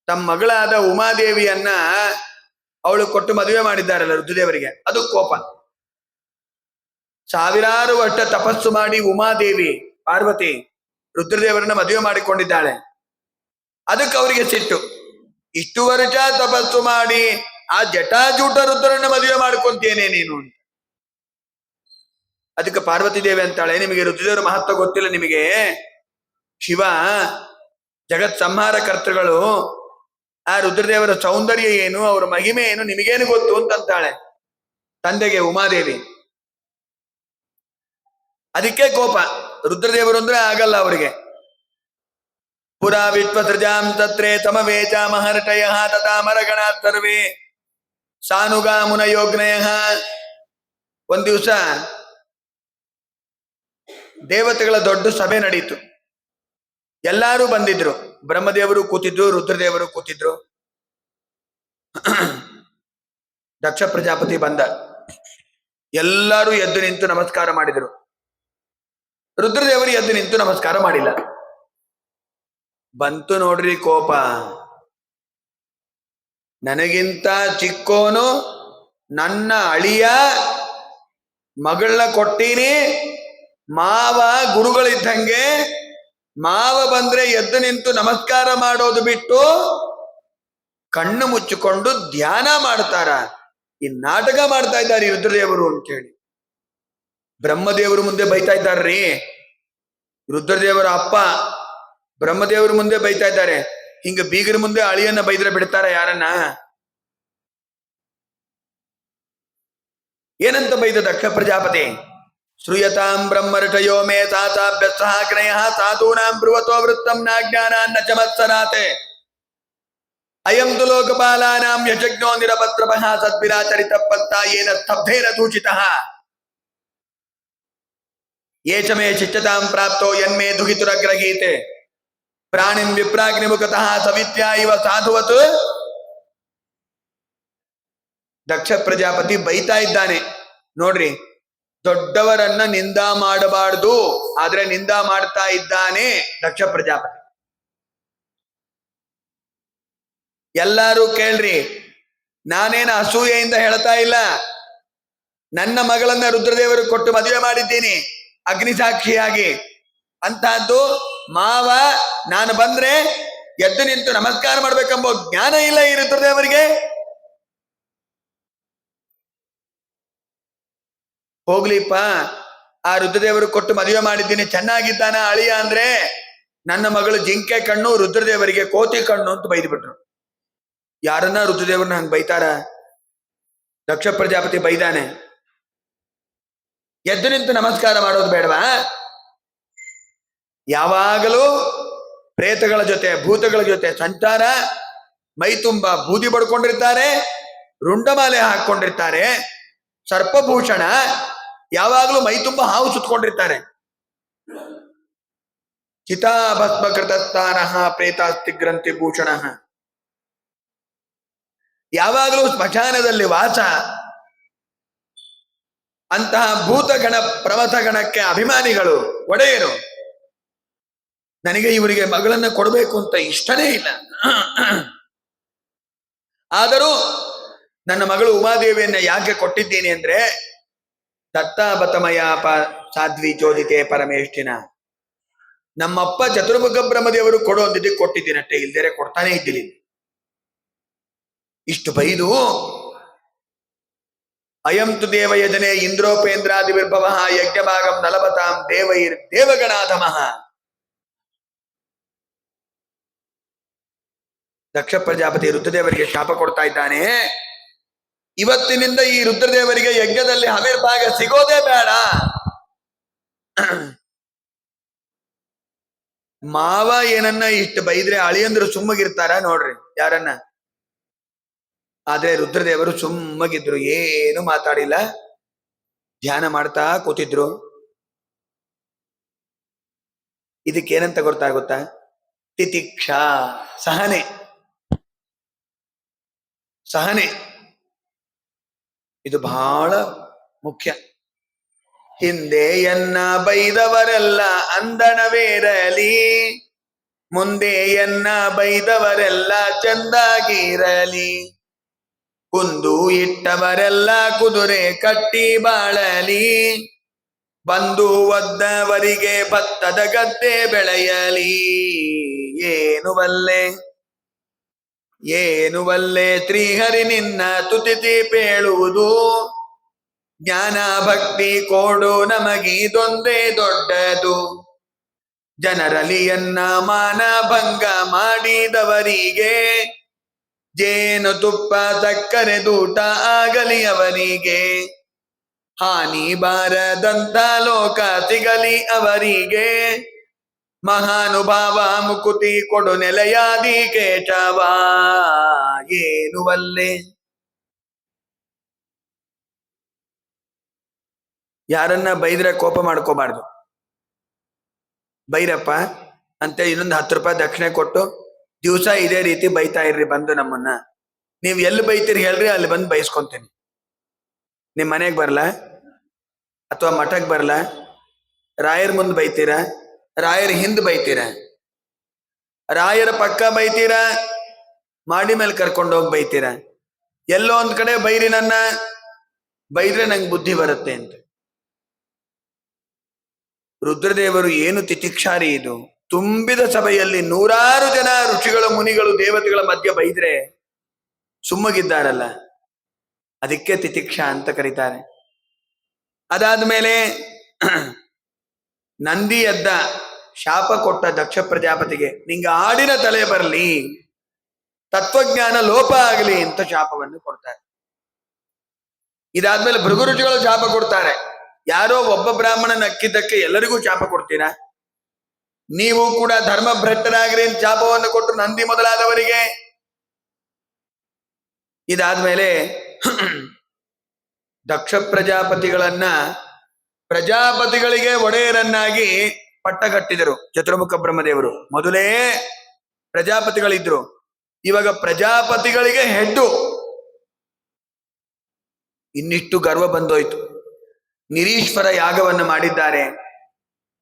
Speaker 1: ತಮ್ಮ ಮಗಳಾದ ಉಮಾದೇವಿಯನ್ನ ಅವಳು ಕೊಟ್ಟು ಮದುವೆ ಮಾಡಿದ್ದಾರಲ್ಲ ರುದ್ರದೇವರಿಗೆ, ಅದು ಕೋಪ. ಸಾವಿರಾರು ವರ್ಷ ತಪಸ್ಸು ಮಾಡಿ ಉಮಾದೇವಿ ಪಾರ್ವತಿ ರುದ್ರದೇವರನ್ನ ಮದುವೆ ಮಾಡಿಕೊಂಡಿದ್ದಾಳೆ. ಅದಕ್ಕೆ ಅವರಿಗೆ ಸಿಟ್ಟು. ಇಷ್ಟು ವರ್ಷ ತಪಸ್ಸು ಮಾಡಿ ಆ ಜಟಾಜೂಟ ರುದ್ರನ್ನ ಮದುವೆ ಮಾಡ್ಕೊಂತೇನೆ ನೀನು ಅಂತ. ಅದಕ್ಕೆ ಪಾರ್ವತಿ ದೇವಿ ಅಂತಾಳೆ, ನಿಮಗೆ ರುದ್ರದೇವರ ಮಹತ್ವ ಗೊತ್ತಿಲ್ಲ. ನಿಮಗೆ ಶಿವ ಜಗತ್ ಸಂಹಾರ ಕರ್ತೃಗಳು, ಆ ರುದ್ರದೇವರ ಸೌಂದರ್ಯ ಏನು, ಅವರ ಮಹಿಮೆ ಏನು ನಿಮಗೇನು ಗೊತ್ತು ಅಂತಾಳೆ ತಂದೆಗೆ ಉಮಾದೇವಿ. ಅದಕ್ಕೆ ಕೋಪ. ರುದ್ರದೇವರು ಅಂದ್ರೆ ಆಗಲ್ಲ ಅವರಿಗೆ. ಪುರಾ ವಿಶ್ವಸೃಜಾಂ ತತ್ರೇ ತಮವೇಚ ಮಹರ್ಷಯ ತಥಾ ಮರಗಣ ಸರ್ವೇ ಸಾನುಗಾ ಮುನಯೋಗ್ನಯ. ಒಂದ್ ದಿವಸ ದೇವತೆಗಳ ದೊಡ್ಡ ಸಭೆ ನಡೀತು. ಎಲ್ಲರೂ ಬಂದಿದ್ರು. ಬ್ರಹ್ಮದೇವರು ಕೂತಿದ್ರು, ರುದ್ರದೇವರು ಕೂತಿದ್ರು. ದಕ್ಷ ಪ್ರಜಾಪತಿ ಬಂದ. ಎಲ್ಲರೂ ಎದ್ದು ನಿಂತು ನಮಸ್ಕಾರ ಮಾಡಿದರು. ರುದ್ರದೇವರು ಎದ್ದು ನಿಂತು ನಮಸ್ಕಾರ ಮಾಡಿಲ್ಲ. ಬಂತು ನೋಡ್ರಿ ಕೋಪ. ನನಗಿಂತ ಚಿಕ್ಕೋನು ನನ್ನ ಅಳಿಯ ಮಗಳನ್ನ ಕೊಟ್ಟೀನಿ, ಮಾವ ಗುರುಗಳಿದ್ದಂಗೆ, ಮಾವ ಬಂದ್ರೆ ಎದ್ದು ನಿಂತು ನಮಸ್ಕಾರ ಮಾಡೋದು ಬಿಟ್ಟು ಕಣ್ಣು ಮುಚ್ಚಿಕೊಂಡು ಧ್ಯಾನ ಮಾಡ್ತಾರ. ಈ ನಾಟಕ ಮಾಡ್ತಾ ಇದ್ದಾರೆ ರುದ್ರದೇವರು ಅಂತೇಳಿ ಬ್ರಹ್ಮದೇವರು ಮುಂದೆ ಬೈತಾ ಇದ್ದಾರ್ರಿ. ರುದ್ರದೇವರ ಅಪ್ಪ ಬ್ರಹ್ಮದೇವರು ಮುಂದೆ ಬೈತಾ ಇದ್ದಾರೆ. ಹಿಂಗ ಬೀಗರ ಮುಂದೆ ಅಳಿಯನ್ನ ಬೈದ್ರೆ ಬಿಡ್ತಾರ ಯಾರನ್ನ? ಏನಂತ ಬೈದ ದಕ್ಷ ಪ್ರಜಾಪತಿ? ಶ್ರೂಯತಾಂ ಬ್ರಹ್ಮರ್ಷಯೋ ಮೇ ತಾತಾಭ್ಯಸ್ಸಹಾಗ್ನಯ ಸಾಧೂನಾಂ ಬ್ರುವತೋ ವೃತ್ತಂ ನಾಜ್ಞಾನಾನ್ನ ಚಮತ್ಸರಾತೆ ಅಯಂ ತು ಲೋಕಪಾಲಾನಾಂ ಯಜಜ್ಞೋ ನಿರಪತ್ರಪಃ ಸದ್ವಿರಾಚರಿತ ಪಂಥ ಯೇನ ಸ್ತಬ್ಧೇನ ದೂಷಿತಃ ಏಚ ಮೇ ಶಿಷ್ಯತಾಂ ಪ್ರಾಪ್ತೋ ಯನ್ಮೇ ದುಹಿತುರಗ್ರಗೀತೆ ಪ್ರಾಣಿಂ ವಿಪ್ರಾಗ್ನಿಮುಖತಃ ಸವಿತ್ಯಾ ಇವ ಸಾಧುವತ್. ದಕ್ಷ ಪ್ರಜಾಪತಿ ಬೈತಾ ಇದ್ದಾನೆ ನೋಡ್ರಿ, ದೊಡ್ಡವರನ್ನ ನಿಂದ ಮಾಡಬಾರ್ದು, ಆದ್ರೆ ನಿಂದ ಮಾಡ್ತಾ ಇದ್ದಾನೆ ದಕ್ಷ ಪ್ರಜಾಪತಿ. ಎಲ್ಲಾರು ಕೇಳ್ರಿ, ನಾನೇನು ಅಸೂಯೆಯಿಂದ ಹೇಳ್ತಾ ಇಲ್ಲ. ನನ್ನ ಮಗಳನ್ನ ರುದ್ರದೇವರು ಕೊಟ್ಟು ಮದುವೆ ಮಾಡಿದ್ದೀನಿ ಅಗ್ನಿಸಾಕ್ಷಿಯಾಗಿ. ಅಂತಹದ್ದು ಮಾವ ನಾನು ಬಂದ್ರೆ ಎದ್ದು ನಿಂತು ನಮಸ್ಕಾರ ಮಾಡ್ಬೇಕೆಂಬ ಜ್ಞಾನ ಇಲ್ಲ ಈ ರುದ್ರದೇವರಿಗೆ. ಹೋಗ್ಲಿಪ್ಪ, ಆ ರುದ್ರದೇವರು ಕೊಟ್ಟು ಮದುವೆ ಮಾಡಿದ್ದೀನಿ, ಚೆನ್ನಾಗಿದ್ದಾನ ಅಳಿಯ ಅಂದ್ರೆ ನನ್ನ ಮಗಳು ಜಿಂಕೆ ಕಣ್ಣು, ರುದ್ರದೇವರಿಗೆ ಕೋತಿ ಕಣ್ಣು ಅಂತ ಬೈದ್ಬಿಟ್ರು. ಯಾರನ್ನ ರುದ್ರದೇವರನ್ನ ಹಂಗ ಬೈತಾರ? ದಕ್ಷ ಪ್ರಜಾಪತಿ ಬೈದಾನೆ. ಎದ್ದು ನಿಂತು ನಮಸ್ಕಾರ ಮಾಡೋದು ಬೇಡವಾ? ಯಾವಾಗಲೂ ಪ್ರೇತಗಳ ಜೊತೆ ಭೂತಗಳ ಜೊತೆ ಸಂಚಾರ, ಮೈ ತುಂಬ ಬೂದಿ ಬಡ್ಕೊಂಡಿರ್ತಾರೆ, ರುಂಡಮಾಲೆ ಹಾಕೊಂಡಿರ್ತಾರೆ, ಸರ್ಪಭೂಷಣ, ಯಾವಾಗಲೂ ಮೈ ತುಂಬ ಹಾವು ಸುತ್ಕೊಂಡಿರ್ತಾರೆ. ಚಿತಾಭಸ್ಮಕೃತಸ್ಥಾನ ಪ್ರೇತಾಸ್ತಿ ಗ್ರಂಥಿ ಭೂಷಣ, ಯಾವಾಗಲೂ ಸ್ಮಶಾನದಲ್ಲಿ ವಾಸ. ಅಂತಹ ಭೂತಗಣ ಪ್ರಮಥಗಣಕ್ಕೆ ಅಭಿಮಾನಿಗಳು, ಒಡೆಯರು. ನನಗೆ ಇವರಿಗೆ ಮಗಳನ್ನ ಕೊಡಬೇಕು ಅಂತ ಇಷ್ಟನೇ ಇಲ್ಲ. ಆದರೂ ನನ್ನ ಮಗಳು ಉಮಾದೇವಿಯನ್ನ ಯಾಕೆ ಕೊಟ್ಟಿದ್ದೀನಿ ಅಂದ್ರೆ ದತ್ತಾಬತಮಯ ಸಾಧ್ವಿ ಚೋದಿತೆ ಪರಮೇಷ್ಠಿನ, ನಮ್ಮಪ್ಪ ಚತುರ್ಮುಖ ಬ್ರಹ್ಮದೇವರು ಕೊಡೋ ಅಂದಿದ್ದಕ್ಕೆ ಕೊಟ್ಟಿದ್ದೀನಿ ಅಷ್ಟೇ, ಇಲ್ದೇರೆ ಕೊಡ್ತಾನೆ ಇದ್ದೀನಿ. ಇಷ್ಟು ಬೈದು ಅಯಂ ತು ದೇವಯಜನೆ ಇಂದ್ರೋಪೇಂದ್ರಾದಿ ವಿರ್ಭವ ಯಜ್ಞಭಾಗಂ ನಲಭತಾಂ ದೇವೈರ್ ದೇವಗಣಾಧಮಃ. ದಕ್ಷ ಪ್ರಜಾಪತಿ ರುದ್ರದೇವರಿಗೆ ಶಾಪ ಕೊಡ್ತಾ ಇದ್ದಾನೆ. ಇವತ್ತಿನಿಂದ ಈ ರುದ್ರದೇವರಿಗೆ ಯಜ್ಞದಲ್ಲಿ ಹವಿರ್ಭಾಗ ಸಿಗೋದೇ ಬೇಡ. ಮಾವ ಏನನ್ನ ಇಷ್ಟು ಬೈದ್ರೆ ಅಳಿಯಂದ್ರು ಸುಮ್ಮಗಿರ್ತಾರ ನೋಡ್ರಿ ಯಾರನ್ನ? ಆದ್ರೆ ರುದ್ರದೇವರು ಸುಮ್ಮಗಿದ್ರು, ಏನು ಮಾತಾಡಿಲ್ಲ, ಧ್ಯಾನ ಮಾಡ್ತಾ ಕೂತಿದ್ರು. ಇದಕ್ಕೇನಂತ ಗೊತ್ತಾ? ತಿತಿಕ್ಷಾ, ಸಹನೆ. ಸಹನೆ ಇದು ಬಹಳ ಮುಖ್ಯ. ಹಿಂದೆಯನ್ನ ಬೈದವರೆಲ್ಲ ಅಂದಣವೇರಲಿ, ಮುಂದೆಯನ್ನ ಬೈದವರೆಲ್ಲ ಚಂದಾಗಿರಲಿ, ಕುಂದು ಇಟ್ಟವರೆಲ್ಲ ಕುದುರೆ ಕಟ್ಟಿ ಬಾಳಲಿ, ಬಂದು ಒದ್ದವರಿಗೆ ಭತ್ತದ ಗದ್ದೆ ಬೆಳೆಯಲಿ. ಏನು ಬಲ್ಲೆ ಶ್ರೀಹರಿ ನಿನ್ನ ತುತಿತಿ ಪೇಳುವುದು, ಜ್ಞಾನ ಭಕ್ತಿ ಕೋಡು ನಮಗಿದೊಂದೇ ದೊಡ್ಡದು. ಜನರಲಿಯನ್ನ ಮಾನ ಭಂಗ ಮಾಡಿದವರಿಗೆ, ಜೇನು ತುಪ್ಪ ಸಕ್ಕರೆ ದೂಟ ಆಗಲಿ ಅವರಿಗೆ. ಹಾನಿ ಬಾರದಂತ ಲೋಕ ಸಿಗಲಿ ಅವರಿಗೆ, ಮಹಾನುಭಾವ ಮುಕುತಿ ಕೊಡು ನೆಲೆಯಾದಿ ಕೇಶವ. ಏನು ಬಲ್ಲೆ? ಯಾರನ್ನ ಬೈದ್ರೆ ಕೋಪ ಮಾಡ್ಕೋಬಾರ್ದು. ಬೈರಪ್ಪ ಅಂತ ಇನ್ನೊಂದು 10 ರೂಪಾಯಿ ದಕ್ಷಿಣೆ ಕೊಟ್ಟು ದಿವಸ ಇದೇ ರೀತಿ ಬೈತಾ ಇರ್ರಿ ಬಂದು ನಮ್ಮನ್ನ. ನೀವ್ ಎಲ್ಲಿ ಬೈತೀರಿ ಹೇಳ್ರಿ, ಅಲ್ಲಿ ಬಂದು ಬೈಸ್ಕೊಂತೀನಿ. ನಿಮ್ ಮನೆಗ್ ಬರ್ಲ ಅಥವಾ ಮಠಕ್ ಬರ್ಲ? ರಾಯರ್ ಮುಂದೆ ಬೈತೀರ, ರಾಯರ ಹಿಂದ್ ಬೈತೀರ, ರಾಯರ ಪಕ್ಕ ಬೈತೀರ, ಮಾಡಿ ಮೇಲೆ ಕರ್ಕೊಂಡೋಗಿ ಬೈತೀರ. ಎಲ್ಲೋ ಒಂದ್ ಕಡೆ ಬೈರಿ ನನ್ನ, ಬೈದ್ರೆ ನಂಗೆ ಬುದ್ಧಿ ಬರುತ್ತೆ ಅಂತ. ರುದ್ರದೇವರು ಏನು ತಿತಿಕ್ಷಾರಿ ಇದು, ತುಂಬಿದ ಸಭೆಯಲ್ಲಿ 100 ಜನ ಋಷಿಗಳು ಮುನಿಗಳು ದೇವತೆಗಳ ಮಧ್ಯೆ ಬೈದ್ರೆ ಸುಮ್ಮಗಿದ್ದಾರಲ್ಲ, ಅದಕ್ಕೆ ತಿತಿಕ್ಷಾ ಅಂತ ಕರೀತಾರೆ. ಅದಾದ್ಮೇಲೆ ನಂದಿ ಎದ್ದ ಶಾಪ ಕೊಟ್ಟ ದಕ್ಷ ಪ್ರಜಾಪತಿಗೆ, ನಿಂಗೆ ಆಡಿನ ತಲೆ ಬರಲಿ, ತತ್ವಜ್ಞಾನ ಲೋಪ ಆಗಲಿ ಅಂತ ಶಾಪವನ್ನು ಕೊಡ್ತಾರೆ. ಇದಾದ್ಮೇಲೆ ಭೃಗು ಋಷಿಗಳು ಶಾಪ ಕೊಡ್ತಾರೆ. ಯಾರೋ ಒಬ್ಬ ಬ್ರಾಹ್ಮಣನ ಅಕ್ಕಿದ್ದಕ್ಕೆ ಎಲ್ಲರಿಗೂ ಶಾಪ ಕೊಡ್ತೀರಾ, ನೀವು ಕೂಡ ಧರ್ಮ ಭ್ರಷ್ಟರಾಗ್ರಿ ಅಂತ ಶಾಪವನ್ನು ಕೊಟ್ಟರು ನಂದಿ ಮೊದಲಾದವರಿಗೆ. ಇದಾದ್ಮೇಲೆ ದಕ್ಷ ಪ್ರಜಾಪತಿಗಳಿಗೆ ಒಡೆಯರನ್ನಾಗಿ ಪಟ್ಟಗಟ್ಟಿದರು ಚತುರ್ಮುಖ ಬ್ರಹ್ಮದೇವರು. ಮೊದಲೇ ಪ್ರಜಾಪತಿಗಳಿದ್ರು, ಇವಾಗ ಪ್ರಜಾಪತಿಗಳಿಗೆ ಹೆಡ್ಡು. ಇನ್ನಿಷ್ಟು ಗರ್ವ ಬಂದೋಯ್ತು. ನಿರೀಶ್ವರ ಯಾಗವನ್ನು ಮಾಡಿದ್ದಾರೆ.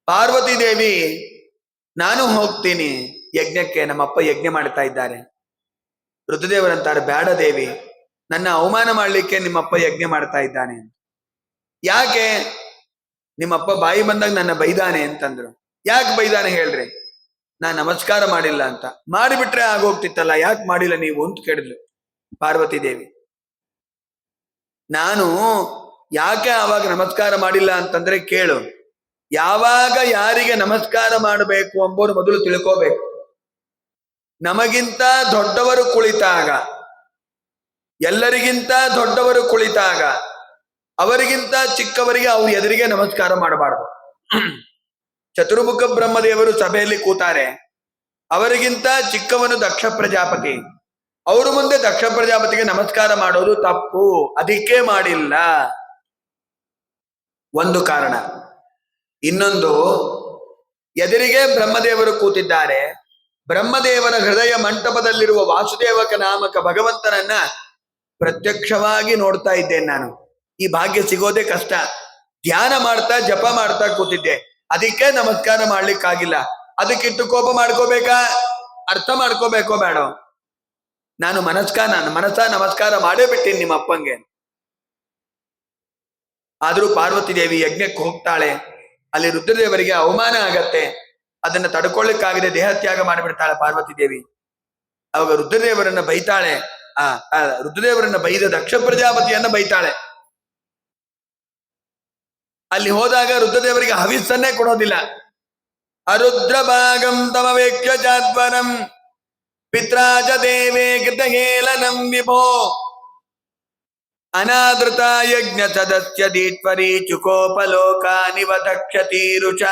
Speaker 1: ಪಾರ್ವತಿ ದೇವಿ, ನಾನು ಹೋಗ್ತೀನಿ ಯಜ್ಞಕ್ಕೆ, ನಮ್ಮಪ್ಪ ಯಜ್ಞ ಮಾಡ್ತಾ ಇದ್ದಾರೆ. ರುದ್ರದೇವರಂತಾರೆ, ಬೇಡ ದೇವಿ, ನನ್ನ ಅವಮಾನ ಮಾಡ್ಲಿಕ್ಕೆ ನಿಮ್ಮಪ್ಪ ಯಜ್ಞ ಮಾಡ್ತಾ ಇದ್ದಾನೆ. ಯಾಕೆ? ನಿಮ್ಮಪ್ಪ ಬಾಯಿ ಬಂದಾಗ ನನ್ನ ಬೈದಾನೆ ಅಂತಂದ್ರು. ಯಾಕೆ ಬೈದಾನೆ ಹೇಳ್ರಿ? ನಾನ್ ನಮಸ್ಕಾರ ಮಾಡಿಲ್ಲ ಅಂತ. ಮಾಡಿಬಿಟ್ರೆ ಆಗೋಗ್ತಿತ್ತಲ್ಲ, ಯಾಕೆ ಮಾಡಿಲ್ಲ ನೀವು ಅಂತ ಕೇಳಿದ್ಲು ಪಾರ್ವತಿ ದೇವಿ. ನಾನು ಯಾಕೆ ಆವಾಗ ನಮಸ್ಕಾರ ಮಾಡಿಲ್ಲ ಅಂತಂದ್ರೆ, ಕೇಳು, ಯಾವಾಗ ಯಾರಿಗೆ ನಮಸ್ಕಾರ ಮಾಡಬೇಕು ಎಂಬುದು ಮೊದಲು ತಿಳ್ಕೋಬೇಕು. ನಮಗಿಂತ ದೊಡ್ಡವರು ಕುಳಿತಾಗ, ಎಲ್ಲರಿಗಿಂತ ದೊಡ್ಡವರು ಕುಳಿತಾಗ, ಅವರಿಗಿಂತ ಚಿಕ್ಕವರಿಗೆ ಅವ್ರ ಎದುರಿಗೆ ನಮಸ್ಕಾರ ಮಾಡಬಾರದು. ಚತುರ್ಮುಖ ಬ್ರಹ್ಮದೇವರು ಸಭೆಯಲ್ಲಿ ಕೂತಾರೆ, ಅವರಿಗಿಂತ ಚಿಕ್ಕವನು ದಕ್ಷ ಪ್ರಜಾಪತಿ, ಅವರು ಮುಂದೆ ದಕ್ಷ ಪ್ರಜಾಪತಿಗೆ ನಮಸ್ಕಾರ ಮಾಡೋದು ತಪ್ಪು, ಅದಕ್ಕೆ ಮಾಡಿಲ್ಲ. ಒಂದು ಕಾರಣ. ಇನ್ನೊಂದು, ಎದುರಿಗೆ ಬ್ರಹ್ಮದೇವರು ಕೂತಿದ್ದಾರೆ. ಬ್ರಹ್ಮದೇವರ ಹೃದಯ ಮಂಟಪದಲ್ಲಿರುವ ವಾಸುದೇವಕ ನಾಮಕ ಭಗವಂತನನ್ನ ಪ್ರತ್ಯಕ್ಷವಾಗಿ ನೋಡ್ತಾ ಇದ್ದೇನೆ ನಾನು. ಈ ಭಾಗ್ಯ ಸಿಗೋದೇ ಕಷ್ಟ. ಧ್ಯಾನ ಮಾಡ್ತಾ ಜಪ ಮಾಡ್ತಾ ಕೂತಿದ್ದೆ, ಅದಕ್ಕೆ ನಮಸ್ಕಾರ ಮಾಡ್ಲಿಕ್ಕಾಗಿಲ್ಲ. ಅದಕ್ಕಿಟ್ಟು ಕೋಪ ಮಾಡ್ಕೋಬೇಕಾ? ಅರ್ಥ ಮಾಡ್ಕೋಬೇಕೋ ಬೇಡ? ನಾನು ಮನಸ್ಸ ನಮಸ್ಕಾರ ಮಾಡೇ ಬಿಟ್ಟೇನೆ ನಿಮ್ಮ ಅಪ್ಪಂಗೆ. ಆದ್ರೂ ಪಾರ್ವತಿ ದೇವಿ ಯಜ್ಞಕ್ಕೆ ಹೋಗ್ತಾಳೆ. ಅಲ್ಲಿ ರುದ್ರದೇವರಿಗೆ ಅವಮಾನ ಆಗತ್ತೆ. ಅದನ್ನ ತಡ್ಕೊಳ್ಳಿಕ್ಕಾಗದೆ ದೇಹತ್ಯಾಗ ಮಾಡಿಬಿಡ್ತಾಳೆ ಪಾರ್ವತಿ ದೇವಿ. ಅವಾಗ ರುದ್ರದೇವರನ್ನ ಬೈತಾಳೆ. ರುದ್ರದೇವರನ್ನ ಬೈದ ದಕ್ಷ ಪ್ರಜಾಪತಿಯನ್ನ ಬೈತಾಳೆ. ಅಲ್ಲಿ ಹೋದಾಗ ರುದ್ರದೇವರಿಗೆ ಹವಿಸ್ಸನ್ನೇ ಕೊಡೋದಿಲ್ಲ. ಅರುದ್ರ ಭಾಗಂ ತಮವೇಕ್ಷ್ಯ ಚಾದ್ವರಂ ಪಿತ್ರಾಜ ದೇವೇ ಕೃತಹೇಳನಂ ವಿಭೋ ಅನಾದೃತ ಯಜ್ಞ ಸದಸ್ಯ ದೀಟ್ವರಿ ಚುಕೋಪಲೋಕಾನಿವ ದಕ್ಷತೀರುಷ.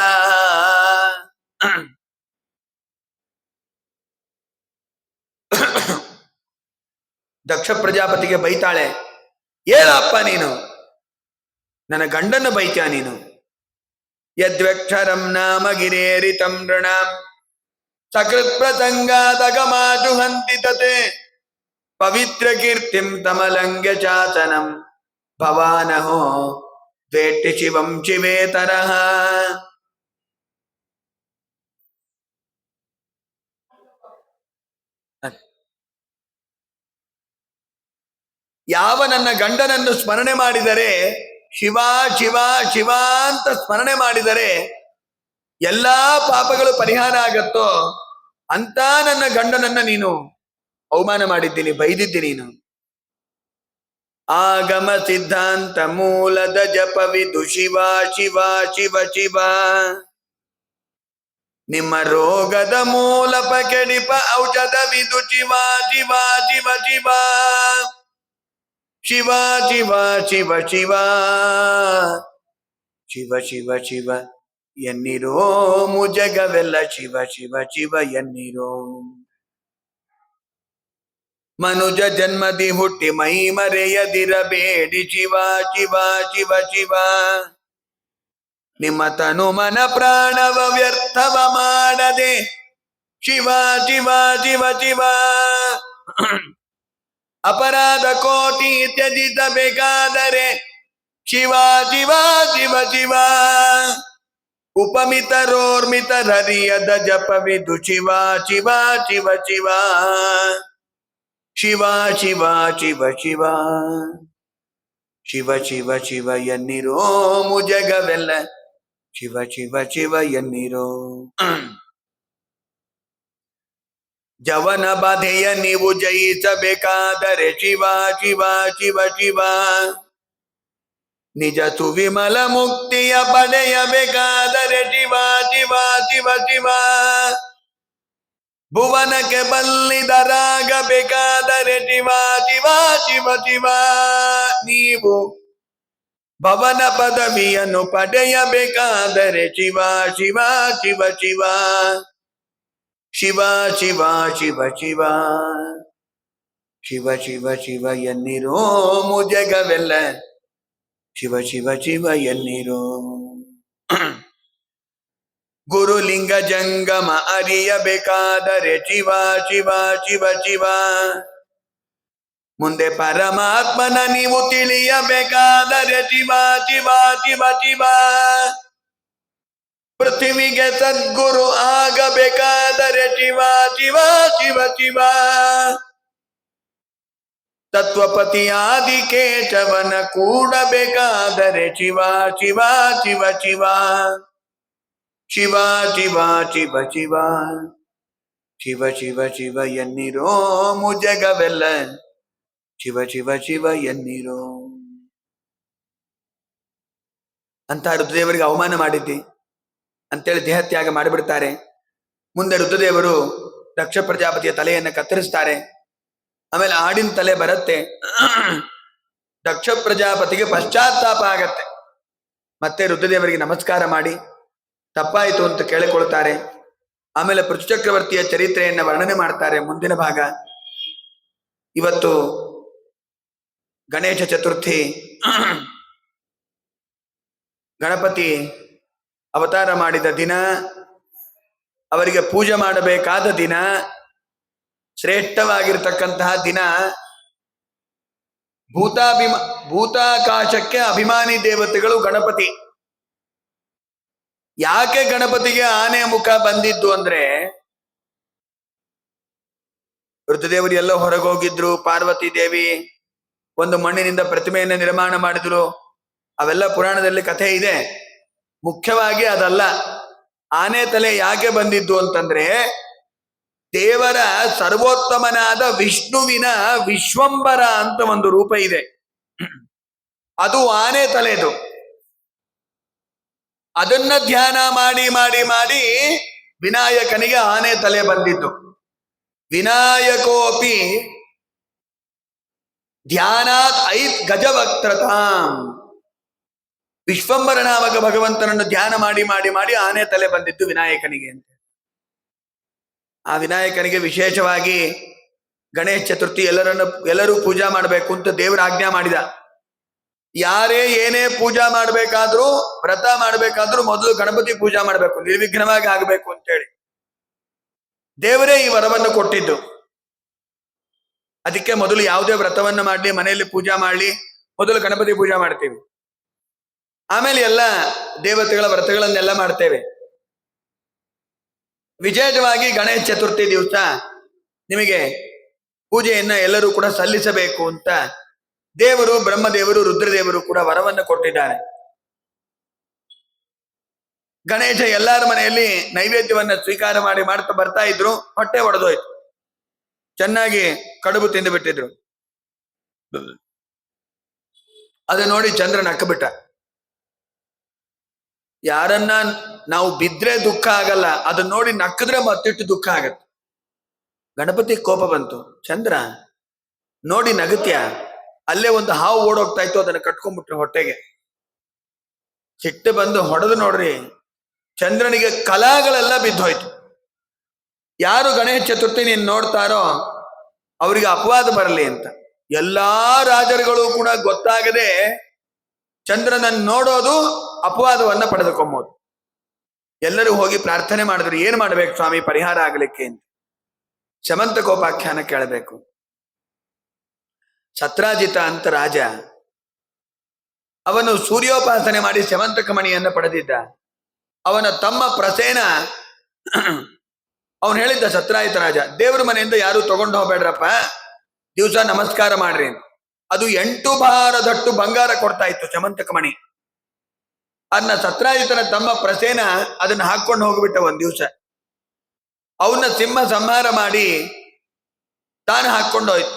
Speaker 1: ದಕ್ಷ ಪ್ರಜಾಪತಿಗೆ ಬೈತಾಳೆ, ಏನಪ್ಪ ನೀನು ನನ್ನ ಗಂಡನ ಬೈತ್ಯಾ ನೀನು? ಯದ್ವಕ್ಷರಂ ನಾಮ ಗಿರೇರಿತಂ ನೃಣಾಂ ಸಕೃತ್ ಪ್ರಸಂಗಾದಗಮಾಟು ಹಂತಿ ತತೆ ಪವಿತ್ರ ಕೀರ್ತಿಂ ತಮಲಂಗ್ಯ ಚಾಸನಂ ಭವಾನಹೋ ದ್ವೇಟ್ಟಿ ಶಿವಂ ಶಿವೇತರಃ. ಯಾವ ನನ್ನ ಗಂಡನನ್ನು ಸ್ಮರಣೆ ಮಾಡಿದರೆ, ಶಿವ ಶಿವ ಶಿವ ಅಂತ ಸ್ಮರಣೆ ಮಾಡಿದರೆ ಎಲ್ಲಾ ಪಾಪಗಳು ಪರಿಹಾರ ಆಗತ್ತೋ ಅಂತ ನನ್ನ ಗಂಡನನ್ನ ನೀನು ಅವಮಾನ ಮಾಡಿದ್ದೀನಿ, ಬೈದಿದ್ದೀನಿ ನೀನು. ಆಗಮ ಸಿದ್ಧಾಂತ ಮೂಲದ ಜಪವಿದು ಶಿವ ಶಿವ ಶಿವ ಶಿವ, ನಿಮ್ಮ ರೋಗದ ಮೂಲ ಪಕೆಡಿಪ ಔಷಧವಿದು ಶಿವ ಶಿವ ಶಿವ ಶಿವ ಶಿವ ಶಿವ ಶಿವ ಶಿವ ಶಿವ ಶಿವ ಶಿವ ಎನ್ನಿರೋ ಮುಜಗವೆಲ್ಲ ಶಿವ ಶಿವ ಶಿವ ಎನ್ನಿರೋ. ಮನುಜ ಜನ್ಮದಿ ಹುಟ್ಟಿ ಮೈ ಮರೆಯದಿರಬೇಡಿ ಶಿವ ಶಿವ ಶಿವ ಶಿವ, ನಿಮ್ಮ ತನು ಮನ ಪ್ರಾಣವ ವ್ಯರ್ಥವ ಮಾಡದೆ ಶಿವ ಶಿವ ಶಿವ ಶಿವ. ಅಪರಾಧ ಕೋಟಿ ತ್ಯಜಿಸಬೇಕಾದರೆ ಶಿವ ಶಿವ ಶಿವ ಶಿವ, ಉಪಮಿತರೋರ್ಮಿತರರಿಯದ ಜಪವಿದು ಶಿವ ಶಿವ ಶಿವ ಶಿವ ಶಿವ ಶಿವ ಶಿವ ಶಿವ ಶಿವ ಶಿವ ಶಿವ ಎನ್ನಿರೋ ಮುಜಗವೆಲ್ಲ ಶಿವ ಶಿವ ಶಿವ ಎನ್ನಿರೋ. ಜವನ ಬಾಧೆಯ ನೀವು ಜಯಿಸಬೇಕಾದರೆ ಶಿವ ಶಿವ ಶಿವ ಶಿವ. ನಿಜ ಸುವಿಮಲ ಮುಕ್ತಿಯ ಪಡೆಯಬೇಕಾದರೆ ಶಿವ ಶಿವ ಶಿವ ಶಿವ. ಭುವನಕ್ಕೆ ಬಲ್ಲಿದರಾಗಬೇಕಾದರೆ ಶಿವ ಶಿವ ಶಿವ ಶಿವ. ನೀವು ಭವನ ಪದವಿಯನ್ನು ಪಡೆಯಬೇಕಾದರೆ ಶಿವ ಶಿವ ಶಿವ ಶಿವ. ಶಿವ ಶಿವ ಶಿವ ಶಿವ. ಶಿವ ಶಿವ ಶಿವ ಎನ್ನಿರೋ ಮುಜಗವೆಲ್ಲ ಶಿವ ಶಿವ ಶಿವ ಎನ್ನಿರೋ. ಗುರುಲಿಂಗ ಜಂಗಮ ಅರಿಯಬೇಕಾದರೆ ಶಿವ ಶಿವ ಶಿವ ಶಿವ. ಮುಂದೆ ಪರಮಾತ್ಮನ ನೀವು ತಿಳಿಯಬೇಕಾದರೆ ಶಿವ ಶಿವ ಶಿವ ಶಿವ. ಪೃಥ್ವಿಗೆ ಸದ್ಗುರು ಆಗಬೇಕಾದರೆ ಶಿವ ಶಿವ ಶಿವ ಶಿವ. ತತ್ವಪತಿ ಆದಿ ಕೇಶವನ ಕೂಡಬೇಕಾದರೆ ಶಿವ ಶಿವ ಶಿವ ಶಿವ. ಶಿವ ಶಿವ ಶಿವ ಶಿವ. ಶಿವ ಶಿವ ಶಿವ ಎನ್ನಿರೋ ಮುಜಗವೆಲ್ಲ ಶಿವ ಶಿವ ಶಿವ ಎನ್ನಿರೋ. ಅಂತ ರುದ್ರದೇವರಿಗೆ ಅವಮಾನ ಮಾಡಿದ್ದಿ ಅಂತೇಳಿ ದೇಹತ್ಯಾಗ ಮಾಡಿಬಿಡ್ತಾರೆ. ಮುಂದೆ ರುದ್ರದೇವರು ದಕ್ಷ ಪ್ರಜಾಪತಿಯ ತಲೆಯನ್ನು ಕತ್ತರಿಸ್ತಾರೆ. ಆಮೇಲೆ ಆಡಿನ ತಲೆ ಬರುತ್ತೆ. ದಕ್ಷ ಪ್ರಜಾಪತಿಗೆ ಪಶ್ಚಾತ್ತಾಪ ಆಗತ್ತೆ. ಮತ್ತೆ ರುದ್ರದೇವರಿಗೆ ನಮಸ್ಕಾರ ಮಾಡಿ ತಪ್ಪಾಯಿತು ಅಂತ ಕೇಳಿಕೊಳ್ತಾರೆ. ಆಮೇಲೆ ಪೃಥು ಚಕ್ರವರ್ತಿಯ ಚರಿತ್ರೆಯನ್ನು ವರ್ಣನೆ ಮಾಡ್ತಾರೆ. ಮುಂದಿನ ಭಾಗ. ಇವತ್ತು ಗಣೇಶ ಚತುರ್ಥಿ. ಗಣಪತಿ ಅವತಾರ ಮಾಡಿದ ದಿನ, ಅವರಿಗೆ ಪೂಜೆ ಮಾಡಬೇಕಾದ ದಿನ, ಶ್ರೇಷ್ಠವಾಗಿರ್ತಕ್ಕಂತಹ ದಿನ. ಭೂತಾಕಾಶಕ್ಕೆ ಅಭಿಮಾನಿ ದೇವತೆಗಳು ಗಣಪತಿ. ಯಾಕೆ ಗಣಪತಿಗೆ ಆನೆ ಮುಖ ಬಂದಿದ್ದು ಅಂದ್ರೆ, ರುದ್ರದೇವರು ಎಲ್ಲ ಹೊರಗೋಗಿದ್ರು. ಪಾರ್ವತಿ ದೇವಿ ಒಂದು ಮಣ್ಣಿನಿಂದ ಪ್ರತಿಮೆಯನ್ನು ನಿರ್ಮಾಣ ಮಾಡಿದ್ರು. ಅವೆಲ್ಲ ಪುರಾಣದಲ್ಲಿ ಕಥೆ ಇದೆ. ಮುಖ್ಯವಾಗಿ ಅದಲ್ಲ. ಆನೆ ತಲೆ ಯಾಕೆ ಬಂದಿದ್ದು ಅಂತಂದ್ರೆ, ದೇವರ ಸರ್ವೋತ್ತಮನಾದ ವಿಷ್ಣುವಿನ ವಿಶ್ವಂಬರ ಅಂತ ಒಂದು ರೂಪ ಇದೆ. ಅದು ಆನೆ ತಲೆದು. ಅದನ್ನ ಧ್ಯಾನ ಮಾಡಿ ಮಾಡಿ ಮಾಡಿ ವಿನಾಯಕನಿಗೆ ಆನೆ ತಲೆ ಬಂದಿದ್ದು. ವಿನಾಯಕೋಪಿ ಧ್ಯಾನಾತ್ ಐತ್ ಗಜವಕ್ತ್ರತಾಂ. ವಿಶ್ವಂಬರ ನಾಮಕ ಭಗವಂತನನ್ನು ಧ್ಯಾನ ಮಾಡಿ ಮಾಡಿ ಮಾಡಿ ಆನೆ ತಲೆ ಬಂದಿದ್ದು ವಿನಾಯಕನಿಗೆ ಅಂತ. ಆ ವಿನಾಯಕನಿಗೆ ವಿಶೇಷವಾಗಿ ಗಣೇಶ ಚತುರ್ಥಿ ಎಲ್ಲರೂ ಪೂಜಾ ಮಾಡಬೇಕು ಅಂತ ದೇವರ ಆಜ್ಞಾ ಮಾಡಿದ. ಯಾರೇ ಏನೇ ಪೂಜಾ ಮಾಡಬೇಕಾದ್ರೂ, ವ್ರತ ಮಾಡಬೇಕಾದ್ರೂ ಮೊದಲು ಗಣಪತಿ ಪೂಜಾ ಮಾಡಬೇಕು, ನಿರ್ವಿಘ್ನವಾಗಿ ಆಗಬೇಕು ಅಂತೇಳಿ ದೇವರೇ ಈ ವರವನ್ನು ಕೊಟ್ಟಿದ್ದು. ಅದಕ್ಕೆ ಮೊದಲು ಯಾವುದೇ ವ್ರತವನ್ನ ಮಾಡಲಿ, ಮನೆಯಲ್ಲಿ ಪೂಜಾ ಮಾಡಲಿ, ಮೊದಲು ಗಣಪತಿ ಪೂಜಾ ಮಾಡ್ತೀವಿ. ಆಮೇಲೆ ಎಲ್ಲ ದೇವತೆಗಳ ವ್ರತಗಳನ್ನೆಲ್ಲ ಮಾಡ್ತೇವೆ. ವಿಶೇಷವಾಗಿ ಗಣೇಶ ಚತುರ್ಥಿ ದಿವಸ ನಿಮಗೆ ಪೂಜೆಯನ್ನ ಎಲ್ಲರೂ ಕೂಡ ಸಲ್ಲಿಸಬೇಕು ಅಂತ ದೇವರು, ಬ್ರಹ್ಮದೇವರು, ರುದ್ರದೇವರು ಕೂಡ ವರವನ್ನು ಕೊಟ್ಟಿದ್ದಾರೆ. ಗಣೇಶ ಎಲ್ಲರ ಮನೆಯಲ್ಲಿ ನೈವೇದ್ಯವನ್ನ ಸ್ವೀಕಾರ ಮಾಡಿ ಮಾಡ್ತಾ ಬರ್ತಾ ಇದ್ರು. ಹೊಟ್ಟೆ ಒಡೆದೋಯ್ತು. ಚೆನ್ನಾಗಿ ಕಡುಬು ತಿಂದು ಬಿಟ್ಟಿದ್ರು. ಅದು ನೋಡಿ ಚಂದ್ರ ನಕ್ಕಬಿಟ್ಟ. ಯಾರನ್ನ ನಾವು ಬಿದ್ರೆ ದುಃಖ ಆಗಲ್ಲ, ಅದನ್ನ ನೋಡಿ ನಕ್ಕಿದ್ರೆ ಮತ್ತಿಟ್ಟು ದುಃಖ ಆಗತ್ತೆ. ಗಣಪತಿ ಕೋಪ ಬಂತು. ಚಂದ್ರ ನೋಡಿ ನಗತ್ಯ. ಅಲ್ಲೇ ಒಂದು ಹಾವು ಓಡೋಗ್ತಾ ಇತ್ತು, ಅದನ್ನ ಕಟ್ಕೊಂಡ್ಬಿಟ್ರು ಹೊಟ್ಟೆಗೆ. ಸಿಟ್ಟು ಬಂದು ಹೊಡೆದು ನೋಡ್ರಿ, ಚಂದ್ರನಿಗೆ ಕಲಾಗಳೆಲ್ಲ ಬಿದ್ದೋಯ್ತು. ಯಾರು ಗಣೇಶ ಚತುರ್ಥಿ ನೀನ್ ನೋಡ್ತಾರೋ ಅವರಿಗೆ ಅಪವಾದ ಬರಲಿ ಅಂತ ಎಲ್ಲಾ ರಾಜರುಗಳು ಕೂಡ ಗೊತ್ತಾಗದೆ ಚಂದ್ರನನ್ನು ನೋಡೋದು, ಅಪವಾದವನ್ನ ಪಡೆದುಕೊಂಬೋದು. ಎಲ್ಲರೂ ಹೋಗಿ ಪ್ರಾರ್ಥನೆ ಮಾಡಿದ್ರು, ಏನ್ ಮಾಡ್ಬೇಕು ಸ್ವಾಮಿ ಪರಿಹಾರ ಆಗ್ಲಿಕ್ಕೆ ಅಂತ. ಶಮಂತಕೋಪಾಖ್ಯಾನ ಕೇಳಬೇಕು. ಸತ್ರಾಜಿತ ಅಂತ ರಾಜ, ಅವನು ಸೂರ್ಯೋಪಾಸನೆ ಮಾಡಿ ಶಮಂತಕ ಮಣಿಯನ್ನು ಪಡೆದಿದ್ದ. ಅವನ ತಮ್ಮ ಪ್ರಸೇನ ಅವನು ಹೇಳಿದ್ದ, ಸತ್ರಾಜಿತ ರಾಜ, ದೇವ್ರ ಮನೆಯಿಂದ ಯಾರು ತಗೊಂಡು ಹೋಗ್ಬೇಡ್ರಪ್ಪ, ದಿವಸ ನಮಸ್ಕಾರ ಮಾಡ್ರಿ ಅಂತ. ಅದು 8 ಭಾರದಷ್ಟು ಬಂಗಾರ ಕೊಡ್ತಾ ಇತ್ತು ಶಮಂತಕ ಮಣಿ. ಅದನ್ನ ಸತ್ರಾಜಿತನ ತಮ್ಮ ಪ್ರಸೇನ ಅದನ್ನ ಹಾಕೊಂಡು ಹೋಗ್ಬಿಟ್ಟ ಒಂದ್ ದಿವ್ಸ. ಅವನ್ನ ಸಿಂಹ ಸಂಹಾರ ಮಾಡಿ ತಾನು ಹಾಕೊಂಡೋಯ್ತು.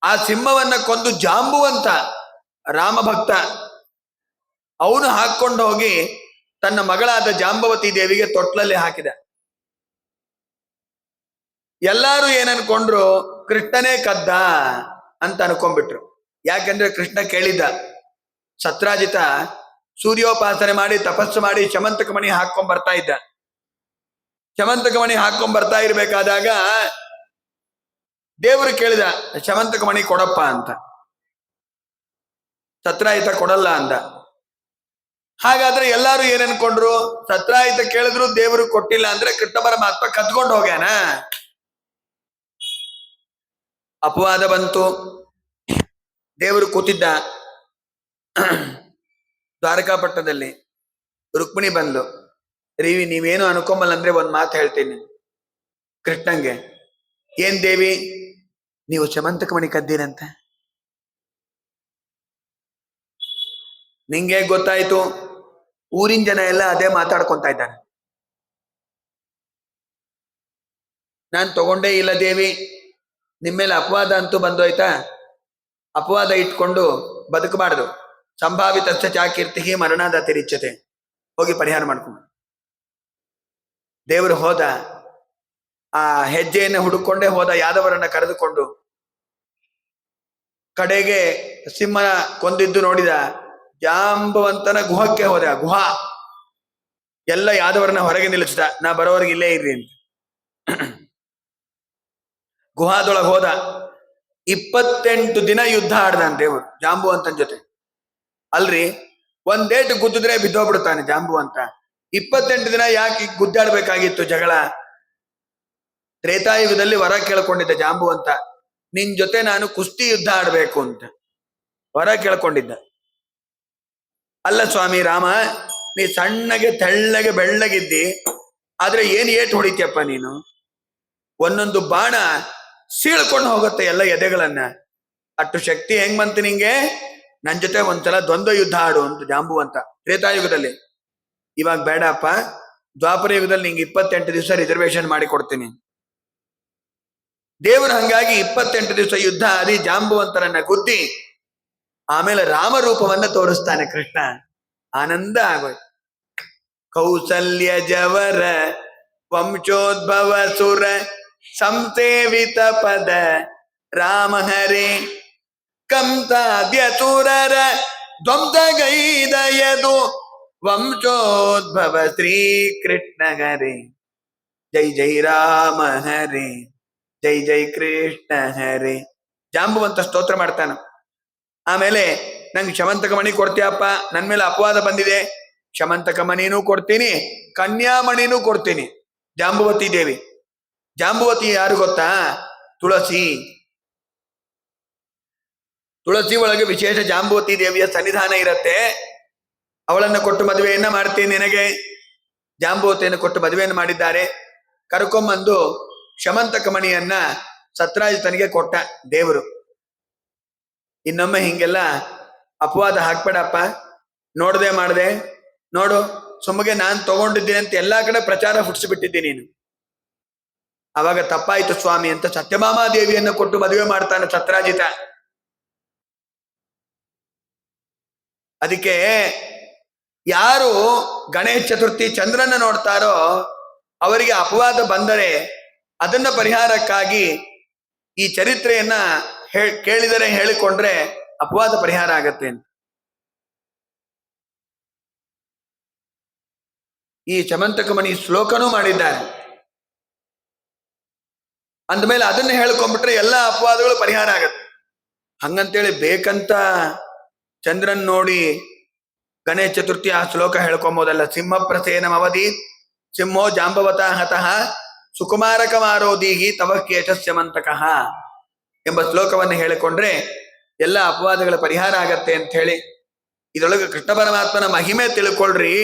Speaker 1: ಆ ಸಿಂಹವನ್ನ ಕೊಂದು ಜಾಂಬುವಂತ ರಾಮಭಕ್ತ ಅವನು ಹಾಕೊಂಡು ಹೋಗಿ ತನ್ನ ಮಗಳಾದ ಜಾಂಬವತಿ ದೇವಿಗೆ ತೊಟ್ಲಲ್ಲಿ ಹಾಕಿದ. ಎಲ್ಲಾರು ಏನನ್ಕೊಂಡ್ರು, ಕೃಷ್ಣನೇ ಕದ್ದ ಅಂತ ಅನ್ಕೊಂಡ್ಬಿಟ್ರು. ಯಾಕೆಂದ್ರೆ ಕೃಷ್ಣ ಕೇಳಿದ್ದ, ಸತ್ರಾಜಿತ ಸೂರ್ಯೋಪಾಸನೆ ಮಾಡಿ ತಪಸ್ಸು ಮಾಡಿ ಶಮಂತಕ ಮಣಿ ಹಾಕೊಂಡ್ ಬರ್ತಾ ಇದ್ದ. ಶಮಂತಕ ಮಣಿ ಹಾಕೊಂಡ್ ಬರ್ತಾ ಇರ್ಬೇಕಾದಾಗ ದೇವರು ಕೇಳಿದ, ಶಮಂತಕ ಮಣಿ ಕೊಡಪ್ಪ ಅಂತ. ಸತ್ರಾಜಿತ ಕೊಡಲ್ಲ ಅಂದ. ಹಾಗಾದ್ರೆ ಎಲ್ಲಾರು ಏನನ್ಕೊಂಡ್ರು, ಸತ್ರಾಜಿತ ಕೇಳಿದ್ರು ದೇವರು ಕೊಟ್ಟಿಲ್ಲ ಅಂದ್ರೆ ಕೃಷ್ಣ ಪರಮಾತ್ಮ ಕದ್ಕೊಂಡು ಹೋಗ್ಯಾನ. ಅಪವಾದ ಬಂತು. ದೇವರು ಕೂತಿದ್ದ ದ್ವಾರಕಾಪಟ್ಟಣದಲ್ಲಿ. ರುಕ್ಮಿಣಿ ಬಂದ್ಲು, ರೀವಿ ನೀವೇನು ಅನ್ಕೊಂಬಲ್ಲ ಅಂದ್ರೆ ಒಂದ್ ಮಾತು ಹೇಳ್ತೀನಿ ಕೃಷ್ಣಂಗೆ. ಏನ್ ದೇವಿ, ನೀವು ಶಮಂತಕ ಮಣಿ ಕದ್ದೀರಂತ ನಿಂಗೆ ಗೊತ್ತಾಯ್ತು? ಊರಿನ ಜನ ಎಲ್ಲ ಅದೇ ಮಾತಾಡ್ಕೊಂತ ಇದ್ದಾನೆ. ನಾನ್ ತಗೊಂಡೇ ಇಲ್ಲ ದೇವಿ, ನಿಮ್ಮೇಲೆ ಅಪವಾದ ಅಂತೂ ಬಂದೋಯ್ತಾ. ಅಪವಾದ ಇಟ್ಕೊಂಡು ಬದುಕಬಾರ್ದು. ಸಂಭಾವಿತ ಚಾಕೀರ್ತಿ ಮರಣದ ಅತಿರಿಚ್ಯತೆ. ಹೋಗಿ ಪರಿಹಾರ ಮಾಡ್ಕೊಂಡು. ದೇವರು ಹೋದ, ಆ ಹೆಜ್ಜೆಯನ್ನು ಹುಡುಕೊಂಡೇ ಹೋದ, ಯಾದವರನ್ನ ಕರೆದುಕೊಂಡು. ಕಡೆಗೆ ಸಿಂಹ ಕೊಂದಿದ್ದು ನೋಡಿದ, ಜಾಂಬವಂತನ ಗುಹಕ್ಕೆ ಹೋದ. ಗುಹಾ ಎಲ್ಲ ಯಾದವರನ್ನ ಹೊರಗೆ ನಿಲ್ಲಿಸಿದ, ನಾ ಬರೋವರೆಗೆ ಇಲ್ಲೇ ಇರ್ರಿ ಅಂತ. ಗುಹಾದೊಳಗೆ ಹೋದ. 28 ದಿನ ಯುದ್ಧ ಆಡ್ದಾನ ದೇವರು ಜಾಂಬುವಂತನ ಜೊತೆ. ಅಲ್ರಿ, ಒಂದೇಟು ಗುದ್ದಿದ್ರೆ ಬಿದ್ದೋಗ್ಬಿಡ್ತಾನೆ ಜಾಂಬುವಂತ. 28 ದಿನ ಯಾಕೆ ಗುದ್ದಾಡ್ಬೇಕಾಗಿತ್ತು ಜಗಳ? ತ್ರೇತಾಯುಗದಲ್ಲಿ ವರ ಕೇಳ್ಕೊಂಡಿದ್ದ ಜಾಂಬುವಂತ, ನಿನ್ ಜೊತೆ ನಾನು ಕುಸ್ತಿ ಯುದ್ಧ ಆಡ್ಬೇಕು ಅಂತ ವರ ಕೇಳ್ಕೊಂಡಿದ್ದ. ಅಲ್ಲ ಸ್ವಾಮಿ ರಾಮ, ನೀ ಸಣ್ಣಗೆ ತೆಳ್ಳಗೆ ಬೆಳ್ಳಗಿದ್ದಿ, ಆದ್ರೆ ಏನ್ ಏಟು ಹೊಡಿತೀಯಪ್ಪ ನೀನು. ಒಂದೊಂದು ಬಾಣ ಸೀಳ್ಕೊಂಡು ಹೋಗುತ್ತೆ ಎಲ್ಲ ಎದೆಗಳನ್ನ. ಅಷ್ಟು ಶಕ್ತಿ ಹೆಂಗ್ ಬಂತು ನಿಂಗೆ? ನನ್ ಜೊತೆ ಒಂದ್ಸಲ ದ್ವಂದ್ವ ಯುದ್ಧ ಆಡು ಅಂತ ಜಾಂಬುವಂತ ತ್ರೇತಾಯುಗದಲ್ಲಿ. ಇವಾಗ ಬೇಡಪ್ಪ, ದ್ವಾಪರ ಯುಗದಲ್ಲಿ ನಿಂಗೆ 28 ದಿವಸ ರಿಸರ್ವೇಶನ್ ಮಾಡಿ ಕೊಡ್ತೀನಿ. ದೇವರು ಹಂಗಾಗಿ 28 ದಿವಸ ಯುದ್ಧ ಆದಿ ಜಾಂಬುವಂತರನ್ನ ಗುದ್ದಿ ಆಮೇಲೆ ರಾಮರೂಪವನ್ನ ತೋರಿಸ್ತಾನೆ ಕೃಷ್ಣ. ಆನಂದ ಆಗೋಯ್ತು. ಕೌಸಲ್ಯ ಜವರ ವಂಶೋದ್ಭವ ಸುರ ಸಂಸೇವಿತ ಪದ ರಾಮ ಹರೇ ಕಂಸಾದ್ಯ ಸುರರ ಧ್ವಂಸಗೈದಯದು ವಂಶೋದ್ಭವ ಶ್ರೀ ಕೃಷ್ಣ ಹರೇ. ಜೈ ಜೈ ರಾಮ ಹರೇ, ಜೈ ಜೈ ಕೃಷ್ಣ ಹರೇ. ಜಾಂಬುವಂತ ಸ್ತೋತ್ರ ಮಾಡ್ತಾನ. ಆಮೇಲೆ ನಂಗೆ ಶಮಂತಕ ಮಣಿ ಕೊಡ್ತೀಯಪ್ಪ, ನನ್ ಮೇಲೆ ಅಪವಾದ ಬಂದಿದೆ, ಶಮಂತಕ ಮಣಿನೂ ಕೊಡ್ತೀನಿ, ಕನ್ಯಾಮಣಿನೂ ಕೊಡ್ತೀನಿ. ಜಾಂಬುವತಿ ದೇವಿ. ಜಾಂಬುವತಿ ಯಾರು ಗೊತ್ತಾ? ತುಳಸಿ. ತುಳಸಿ ಒಳಗೆ ವಿಶೇಷ ಜಾಂಬುವತಿ ದೇವಿಯ ಸನ್ನಿಧಾನ ಇರತ್ತೆ. ಅವಳನ್ನು ಕೊಟ್ಟು ಮದುವೆಯನ್ನ ಮಾಡ್ತೀನಿ ನಿನಗೆ. ಜಾಂಬುವತಿಯನ್ನು ಕೊಟ್ಟು ಮದುವೆಯನ್ನು ಮಾಡಿದ್ದಾರೆ. ಕರ್ಕೊಂಬಂದು ಶಮಂತಕ ಮಣಿಯನ್ನ ಸತ್ರಾಜಿತನಿಗೆ ಕೊಟ್ಟ ದೇವರು. ಇನ್ನೊಮ್ಮೆ ಹಿಂಗೆಲ್ಲ ಅಪವಾದ ಹಾಕ್ಬೇಡಪ್ಪ, ನೋಡದೆ ಮಾಡದೆ, ನೋಡು ಸುಮ್ಮಗೆ ನಾನ್ ತಗೊಂಡಿದ್ದೀನಿ ಅಂತ ಎಲ್ಲಾ ಕಡೆ ಪ್ರಚಾರ ಹುಟ್ಟಿಸಿಬಿಟ್ಟಿದ್ದೀನಿ ನೀನು. ಅವಾಗ ತಪ್ಪಾಯ್ತು ಸ್ವಾಮಿ ಅಂತ ಸತ್ಯಭಾಮಾದೇವಿಯನ್ನು ಕೊಟ್ಟು ಮದುವೆ ಮಾಡ್ತಾನೆ ಸತ್ರಾಜಿತ. ಅದಕ್ಕೆ ಯಾರು ಗಣೇಶ ಚತುರ್ಥಿ ಚಂದ್ರನ ನೋಡ್ತಾರೋ ಅವರಿಗೆ ಅಪವಾದ ಬಂದರೆ ಅದನ್ನ ಪರಿಹಾರಕ್ಕಾಗಿ ಈ ಚರಿತ್ರೆಯನ್ನ ಕೇಳಿದರೆ ಹೇಳಿಕೊಂಡ್ರೆ ಅಪವಾದ ಪರಿಹಾರ ಆಗತ್ತೆ ಅಂತ. ಈ ಶಮಂತಕ ಮಣಿ ಶ್ಲೋಕನೂ ಮಾಡಿದ್ದಾರೆ. ಅಂದಮೇಲೆ ಅದನ್ನ ಹೇಳ್ಕೊಂಡ್ಬಿಟ್ರೆ ಎಲ್ಲ ಅಪವಾದಗಳು ಪರಿಹಾರ ಆಗತ್ತೆ. ಹಂಗಂತೇಳಿ ಬೇಕಂತ ಚಂದ್ರನ್ ನೋಡಿ ಗಣೇಶ ಚತುರ್ಥಿ ಆ ಶ್ಲೋಕ ಹೇಳ್ಕೊಂಬೋದಲ್ಲ. ಸಿಂಹ ಪ್ರಸೇನಂ ಅವಧಿ ಸಿಂಹೋ ಜಾಂಬವತ ಹತಃ ಸುಕುಮಾರಕ ಮಾರೋದೀಹಿ ತವ ಕೇಶಸ್ಯಮಂತಕಃ ಎಂಬ ಶ್ಲೋಕವನ್ನು ಹೇಳಿಕೊಂಡ್ರೆ ಎಲ್ಲ ಅಪವಾದಗಳ ಪರಿಹಾರ ಆಗತ್ತೆ ಅಂತ ಹೇಳಿ ಇದರೊಳಗೆ ಕೃಷ್ಣ ಪರಮಾತ್ಮನ ಮಹಿಮೆ ತಿಳ್ಕೊಳ್ರಿ.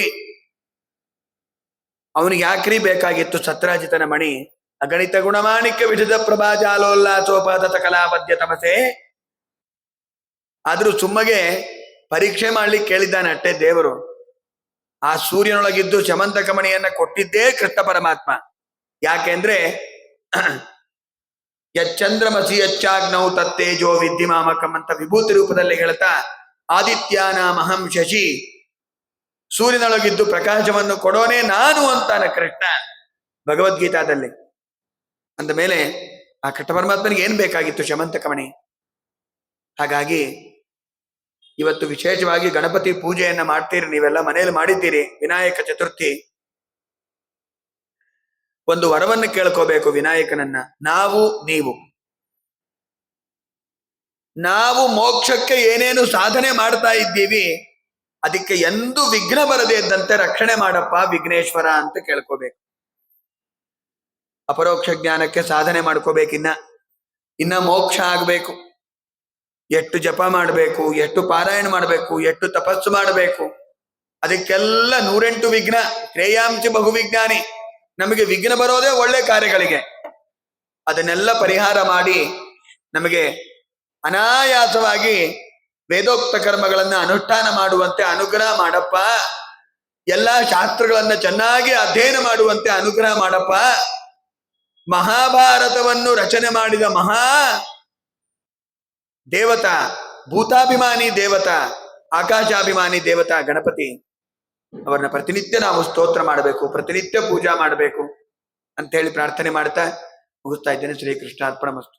Speaker 1: ಅವನಿಗೆ ಯಾಕ್ರಿ ಬೇಕಾಗಿತ್ತು ಸತ್ರಾಜಿತನ ಮಣಿ? ಅಗಣಿತ ಗುಣಮಾಣಿಕ್ಯ ವಿಷದ ಪ್ರಭಾಜಾಲೋಲ್ಲಾಸೋಪಾದ ಕಲಾಪದ್ಯ ತಮಸೆ. ಆದ್ರೂ ಸುಮ್ಮಗೆ ಪರೀಕ್ಷೆ ಮಾಡ್ಲಿಕ್ಕೆ ಕೇಳಿದ್ದಾನೆ ಅಟ್ಟೆ ದೇವರು. ಆ ಸೂರ್ಯನೊಳಗಿದ್ದು ಶಮಂತಕಮಣಿಯನ್ನ ಕೊಟ್ಟಿದ್ದೇ ಕೃಷ್ಣ ಪರಮಾತ್ಮ. ಯಾಕೆಂದ್ರೆ ಯಚ್ಚಂದ್ರಮಸಿ ಯಚ್ಚಾಗ್ನೌ ತತ್ತೇಜೋ ವಿದ್ಧಿಮಾಮಕಂ ಅಂತ ವಿಭೂತಿ ರೂಪದಲ್ಲಿ ಹೇಳ್ತಾ ಆದಿತ್ಯಾನಾಮಹಂ ಶಶಿ, ಸೂರ್ಯನೊಳಗಿದ್ದು ಪ್ರಕಾಶವನ್ನು ಕೊಡೋನೇ ನಾನು ಅಂತಾನೆ ಕೃಷ್ಣ ಭಗವದ್ಗೀತಾದಲ್ಲಿ. ಅಂದ ಮೇಲೆ ಆ ಕೃಷ್ಣ ಪರಮಾತ್ಮನಿಗೆ ಏನ್ ಬೇಕಾಗಿತ್ತು ಶಮಂತಕಮಣಿ. ಹಾಗಾಗಿ ಇವತ್ತು ವಿಶೇಷವಾಗಿ ಗಣಪತಿ ಪೂಜೆಯನ್ನ ಮಾಡ್ತೀರಿ, ನೀವೆಲ್ಲ ಮನೆಯಲ್ಲಿ ಮಾಡಿದ್ದೀರಿ. ವಿನಾಯಕ ಚತುರ್ಥಿ, ಒಂದು ವರವನ್ನು ಕೇಳ್ಕೋಬೇಕು ವಿನಾಯಕನನ್ನ. ನಾವು ಮೋಕ್ಷಕ್ಕೆ ಏನೇನು ಸಾಧನೆ ಮಾಡ್ತಾ ಇದ್ದೀವಿ, ಅದಕ್ಕೆ ಎಂದು ವಿಘ್ನ ಬರದೇ ಇದ್ದಂತೆ ರಕ್ಷಣೆ ಮಾಡಪ್ಪ ವಿಘ್ನೇಶ್ವರ ಅಂತ ಕೇಳ್ಕೋಬೇಕು. ಅಪರೋಕ್ಷ ಜ್ಞಾನಕ್ಕೆ ಸಾಧನೆ ಮಾಡ್ಕೋಬೇಕಿನ್ನ, ಇನ್ನ ಮೋಕ್ಷ ಆಗ್ಬೇಕು. ಎಷ್ಟು ಜಪ ಮಾಡಬೇಕು, ಎಷ್ಟು ಪಾರಾಯಣ ಮಾಡಬೇಕು, ಎಷ್ಟು ತಪಸ್ಸು ಮಾಡಬೇಕು, ಅದಕ್ಕೆಲ್ಲ 108 ವಿಘ್ನ. ಶ್ರೇಯಾಂಶ ಬಹುವಿಜ್ಞಾನಿ, ನಮಗೆ ವಿಘ್ನ ಬರೋದೇ ಒಳ್ಳೆ ಕಾರ್ಯಗಳಿಗೆ. ಅದನ್ನೆಲ್ಲ ಪರಿಹಾರ ಮಾಡಿ ನಮಗೆ ಅನಾಯಾಸವಾಗಿ ವೇದೋಕ್ತ ಕರ್ಮಗಳನ್ನ ಅನುಷ್ಠಾನ ಮಾಡುವಂತೆ ಅನುಗ್ರಹ ಮಾಡಪ್ಪ. ಎಲ್ಲಾ ಶಾಸ್ತ್ರಗಳನ್ನ ಚೆನ್ನಾಗಿ ಅಧ್ಯಯನ ಮಾಡುವಂತೆ ಅನುಗ್ರಹ ಮಾಡಪ್ಪ. ಮಹಾಭಾರತವನ್ನು ರಚನೆ ಮಾಡಿದ ಮಹಾ ದೇವತಾ, ಭೂತಾಭಿಮಾನಿ ದೇವತಾ, ಆಕಾಶಾಭಿಮಾನಿ ದೇವತಾ ಗಣಪತಿ, ಅವರನ್ನ ಪ್ರತಿನಿತ್ಯ ನಾವು ಸ್ತೋತ್ರ ಮಾಡಬೇಕು, ಪ್ರತಿನಿತ್ಯ ಪೂಜಾ ಮಾಡಬೇಕು ಅಂತ ಹೇಳಿ ಪ್ರಾರ್ಥನೆ ಮಾಡ್ತಾ ಮುಗಿಸ್ತಾ ಇದ್ದೇನೆ. ಶ್ರೀಕೃಷ್ಣಾರ್ಪಣಮಸ್ತು.